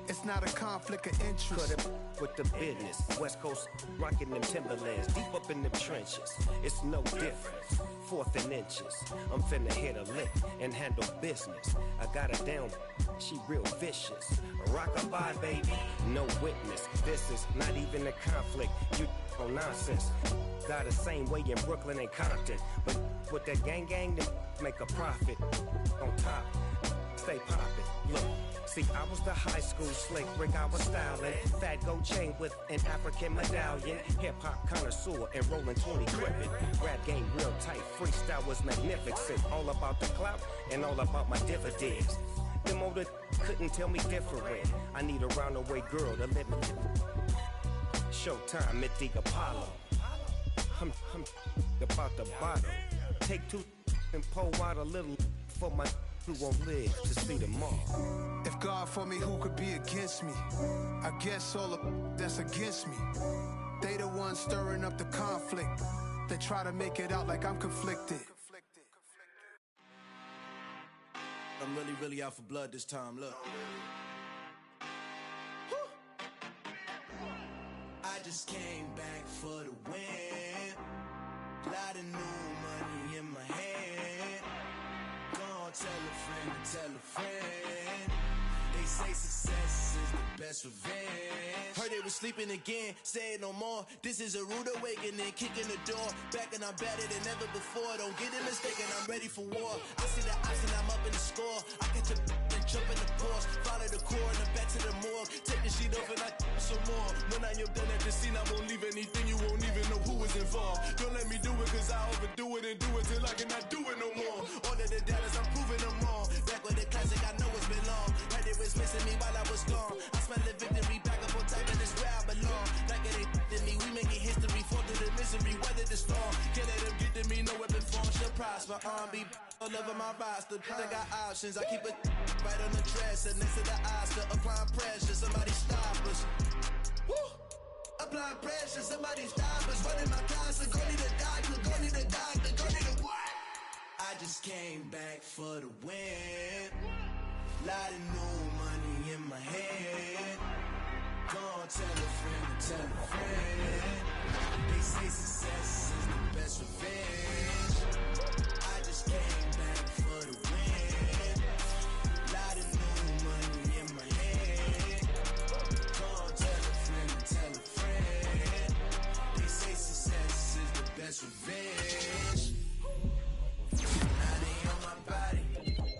It's not a conflict of interest. Cut it with the business. West Coast rocking them Timberlands, deep up in them trenches. It's no difference. 4th and inches. I'm finna hit a lick and handle business. I got her down, she real vicious. Rock-a-bye, baby, no witness. This is not even a conflict. You on nonsense. Got the same way in Brooklyn and Compton. But with that gang, then make a profit. On top, stay poppin'. Look. See, I was the high school slick Rick, I was styling. Fat gold chain with an African medallion. Hip-hop connoisseur and rolling 20 crippin'. Rap game real tight, freestyle was magnificent. All about the clout and all about my dividends. Them older couldn't tell me different. I need a roundaway girl to live with. showtime at the Apollo. I'm about the bottom. Take two and pour out a little for my who won't live to see tomorrow. If God for me, who could be against me? I guess all of that's against me. They the ones stirring up the conflict. They try to make it out like I'm conflicted. I'm really out for blood this time, look. I just came back for the win. Lot of new money in my hand. Gonna tell a friend. They say success is the best revenge. Heard they was sleeping again, say it no more. This is a rude awakening, kicking the door. Back and I'm better than ever before. Don't get it mistaken, I'm ready for war. I see the option, I'm up in the score. I get to and jump in the Porsche. Follow the core and then back to the morgue. Take the sheet off and I some more. When I am done at the scene, I won't leave anything. You won't even know who is involved. Don't let me do it, cause I overdo it and do it till I cannot do it no more. All of the doubters, I'm proving them wrong. Back with the classic, I know it's been long. Heard it was missing me while I was gone. I smell the victory, back up on type, and it's where I belong. Like it ain't to me, we making history. Fall through the misery, weather the storm. Can't let them get to me, no weapon form should prosper. R&B all over my roster. I got options, I keep it right on the dresser. Next to the Oscar, applying pressure, somebody stop us. Woo! Applying pressure, somebody stop us. Running my closet, go need a doctor, go need a doctor, go need a what? I just came back for the win. Lot of new money in my hand. Gonna tell a friend. They say success is the best revenge. I just came back for the win. Lot of new money in my hand. Gonna tell a friend. They say success is the best revenge. Now they on my body,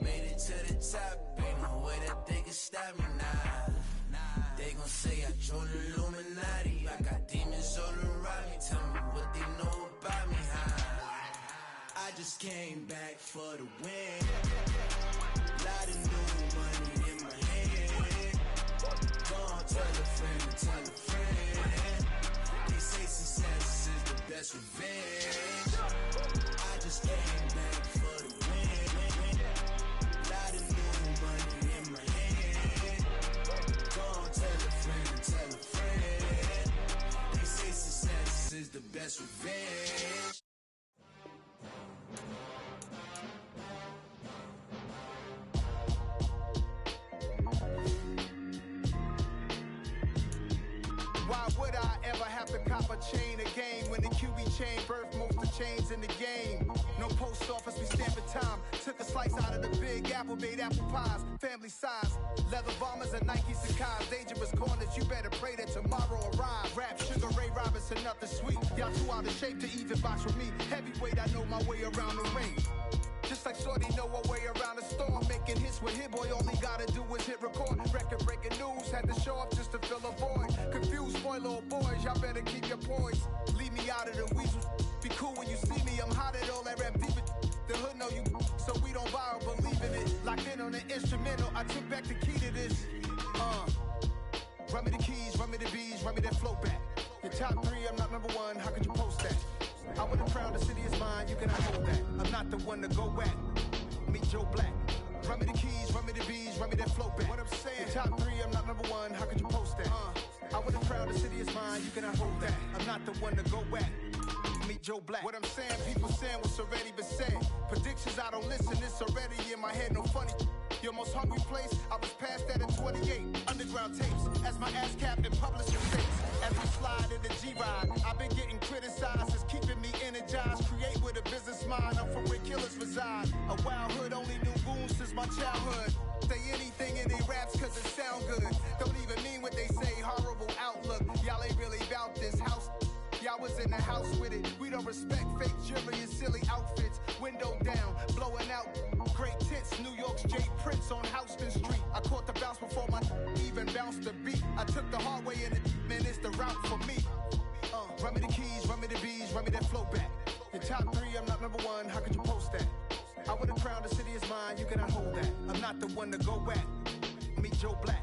made it to the top. Ain't no way that they can stop me now. They gon' say I joined the Illuminati. I got demons all around me. Tell me what they know about me, huh? I just came back for the win. Lot of new money in my hand. Gonna tell a friend. They say success is the best revenge. I just came back for the win. Lot of new money in my hand. Gonna tell a friend. They say success is the best revenge. Why would I ever have to cop a chain again when the QB chain birthed most of chains in the game? No post office, we stamping time. Took a slice out of the big apple, made apple pies, family size. Leather bombers and Nike Sacai's, dangerous corners, you better pray that tomorrow arrive. Rap, Sugar Ray Robinson, nothing sweet. Y'all too out of shape to even box with me. Heavyweight, I know my way around the ring. Just like Shorty know her way around the storm. Making hits with Hit Boy, all he gotta do is hit record. Record breaking news, had to show up just to fill a void. Confused boy, little boys, y'all better keep your poise. Leave me out of the weasels. Be cool when you see me, I'm hot at all that rap deep. The hood know you, so we don't borrow, believe in it. Locked in on the instrumental, I took back the key to this. Run me the keys, run me the bees, run me that flow back. Your top three, I'm not number one, how could you post that? I would've crowned the city is mine, you cannot hold that. I'm not the one to go at. Meet Joe Black. Run me the keys, run me the bees, run me that flow back. What I'm saying, your top three, I'm not number one, how could you post that? I would've crowned the city is mine, you cannot hold that. I'm not the one to go at. Meet Joe Black. What I'm saying, people saying what's already been said. Predictions, I don't listen, it's already in my head, no funny. Your most hungry place, I was past that in 28. Underground tapes, as my ass cap and publisher states. As we slide in the G-Ride, I've been getting criticized, it's keeping me energized. Create with a business mind, I'm from where killers reside. A wild hood, only knew goons since my childhood. Say anything in they raps cause it sound good. Don't even mean what they say, horrible outlook. Y'all ain't really about this house. Y'all was in the house with it. We don't respect fake jewelry and silly outfits. Window down, blowing out great tits. New York's Jay Prince on Houston Street. I caught the bounce before my even bounced the beat. I took the hard way in it, man, it's the route for me. Run me the keys, run me the bees, run me that flow back. Your top three, I'm not number one, how could you post that? I would've crowned the city is mine, you cannot hold that. I'm not the one to go at. Meet Joe Black.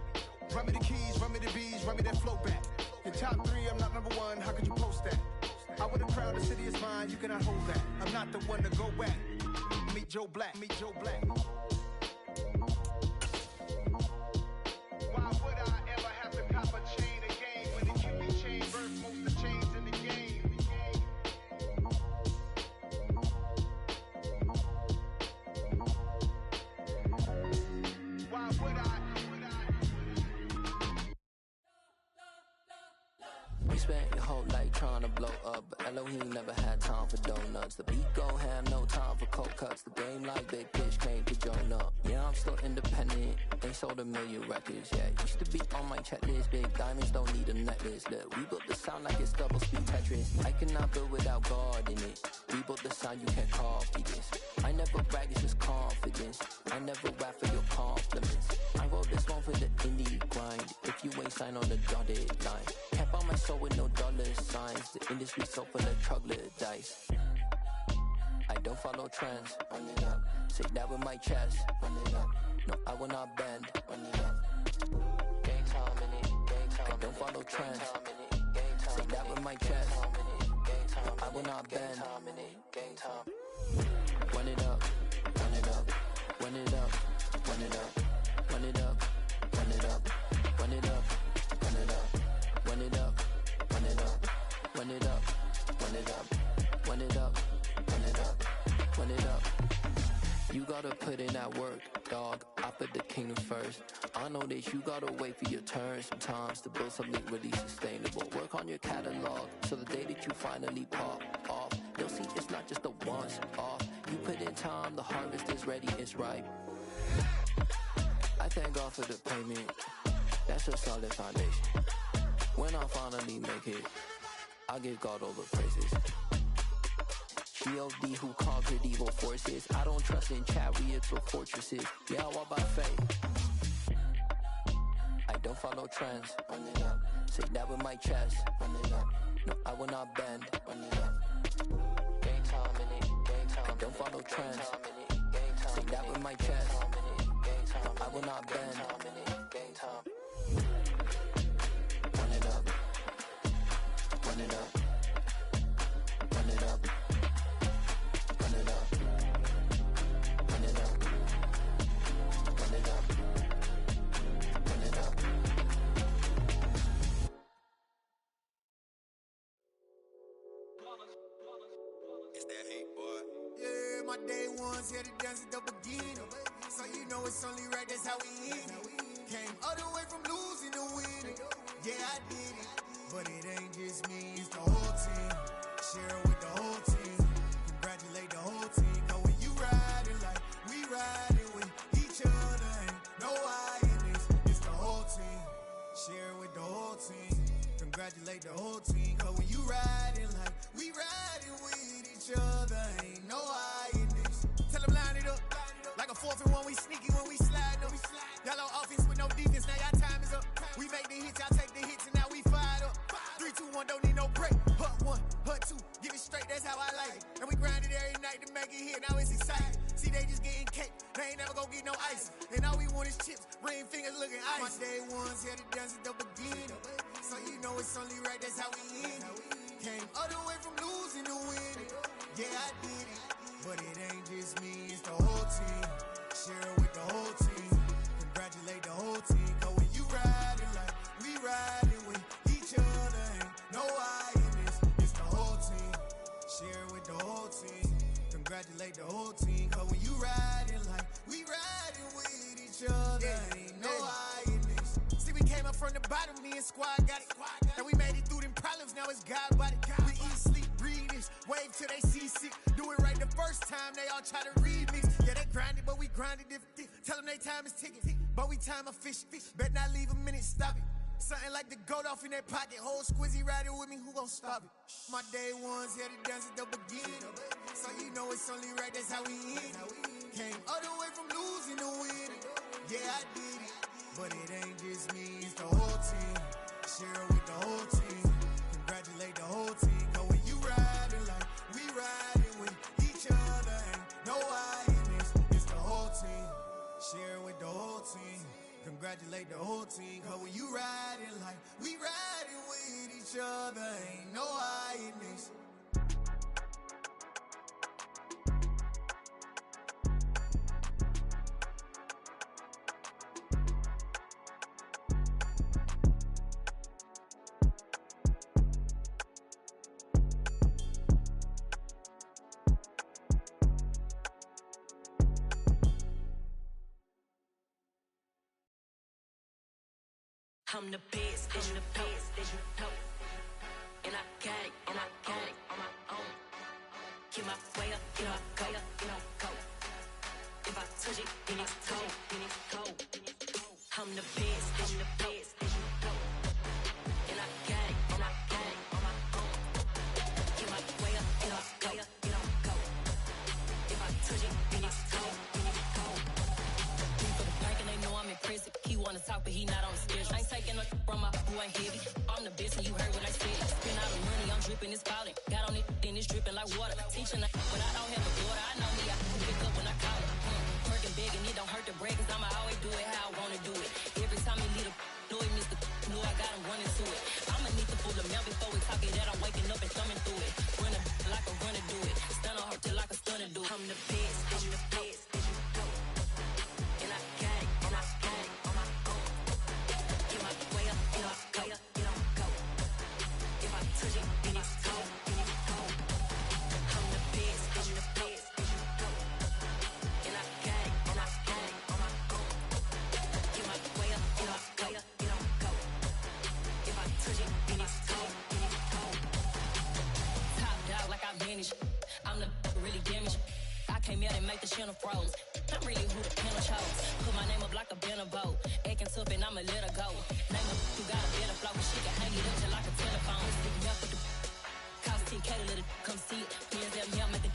Run me the keys, run me the bees, run me that flow back. Your top 3, I'm not number 1, how could you post that? I would have crowd, the city is mine, you cannot hold that. I'm not the one to go back. Meet Joe Black, meet Joe Black. Why would I ever have to cop a chain again when the QB chain birth most of chains in the game? Why would I? We spent your whole life trying to blow up, but Elohim never had time for donuts. The beat gon' have no time for cold cuts. The game like Big Fish came to join up. Yeah, I'm still independent. They sold 1 million records. Yeah, used to be on my checklist. Big diamonds don't need a necklace. Look, we built the sound like it's double speed Tetris. I cannot build without God in it. We built the sound, you can't copy this. I never brag, it's just confidence. I never rap for your compliments. I wrote this one for the indie grind. If you ain't signed on the dotted line, can't buy my soul with no dollar signs. The industry so full of troglodytes. I don't follow trends. Run it up. Say that with my chest. Run it up. No, I will not bend. Run it up. Gang time in it. Gang time. I don't follow trends. Say that with my chest. No, I will not bend. Gang time. Run it up. Run it up. Run it up. Run it up. Run it up. Run it up. Run it up. Run it up. Run it up. Run it up. Run it up. Run it up. Run it up. Run it up. Run it up. You gotta put in that work, dog. I put the kingdom first. I know that you gotta wait for your turn sometimes to build something really sustainable. Work on your catalog so the day that you finally pop off, you'll see it's not just a once off. You put in time, the harvest is ready, it's ripe. I thank God for the payment. That's a solid foundation. When I finally make it, I give God all the praises. G.O.D. who conquered evil forces. I don't trust in chariots or fortresses. Yeah, I walk by faith. I don't follow trends. Run it up. Say that with my chest. Run it up. No, I will not bend. Run it up. Gang time in it. Gang time. I don't follow trends. Say that with my chest. No, I will not bend. Gang time. Run it up. Run it up. Run it up. Run it up. Run it up. Run it up. Run it up. It's that heat, boy. Yeah, my day ones here to dance at the beginning. So you know it's only right, that's how we end it. Came all the way from losing to winning. Yeah, I did it. But it ain't just me, it's the whole team. Share it with the whole team. Congratulate the whole team. Cause when you riding like we riding with each other, ain't no I in this. It's the whole team. Share it with the whole team. Congratulate the whole team. Cause when you riding like we riding with each other, ain't no I in this. Tell them line it up. Like a 4th and 1, we sneaky when we slide up. Y'all on offense with no defense, now y'all time is up. We make the hits, y'all take the hits, and now we fired up. 3, 2, 1, don't need no break. Hut 1, hut 2, give it straight, that's how I like it. And we grind it every night to make it hit, now it's exciting. See, they just getting cake, they ain't never gonna get no ice. And all we want is chips, ring fingers looking ice. My day ones here to dance at the beginning. So you know it's only right, that's how we end it. Came all the way from losing to winning. Yeah, I did it. But it ain't just me, it's the whole team. Share it with the whole team. Congratulate the whole team. Cause when you riding like we riding with each other, ain't no I in this. It's the whole team. Share it with the whole team. Congratulate the whole team. Cause when you riding like we riding with each other, ain't no I in this. See, we came up from the bottom, me and squad got it. And we made it through them problems, now it's God body. We eat, sleep, breathe this, wave till they see sick. Do it right the first time, they all try to remix. Yeah, they grinded, but we grinded different. Tell them they time is ticking, but we time a fish. Bet not leave a minute, stop it. Something like the goat off in their pocket. Whole squizzy riding with me, who gon' stop it? My day ones here to dance at the beginning. So you know it's only right, that's how we end it. Came all the way from losing to winning. Yeah, I did it. But it ain't just me, it's the whole team. Share it with the whole team. Congratulate the whole team. Cause when you riding like we riding with each other, ain't no I in this. It's the whole team. Share it with the whole team. Congratulate congratulate the whole team. Cause when you riding like we riding with each other, ain't no hiding this. I'm the best, I'm the best, that you know. And I got it, and I got it on my own. Get my way up, get my go, get my go. If I touch it, then it's cold, then it's cold. I'm the best, I'm the best, that you know. And I got it, and I got it on my own. Get my way up, get my go, get my go. If I touch it, then it's cold, then it's cold. For the bank and they know I'm impressive. He wanna talk, but he not on the schedule. I ain't taking no from my boy heavy. I'm the best and you heard what I said. Spend all the money, I'm dripping, it's falling. Got on it, then it's dripping like water. Teaching when I don't have a daughter, I know me, I can pick up when I call her. Working big and it don't hurt to break, cause I'ma always do it how I wanna do it. Every time he leave the know it, Mr. Know I got him running to it. I'ma need to pull the mail before we talk it that I'm waking up and thumbing through it. Running like a runner do it. Stun on her till like a stunner do it. I'm the best, I'm the best. And I got it, and I got it on my own. Get my way up, get my go, get my go. If I touch it, then it's cold, then it's cold. I'm the best, I'm the best. And I got it, and I got it on my own. Get my way up, get my go, get my go. If I touch it, then it's cold, then it's cold. Top dog like I vanished. I'm the really damaged. I came out and make the channel froze. I'm really who the panel chose. Put my name up like a banner boat. Acting tough and I'ma let her go. Name her who got a better flow. She can hang it up just like a telephone. Stick me up with the cost 10K to let it come see it. Hands up, yeah, I'm at the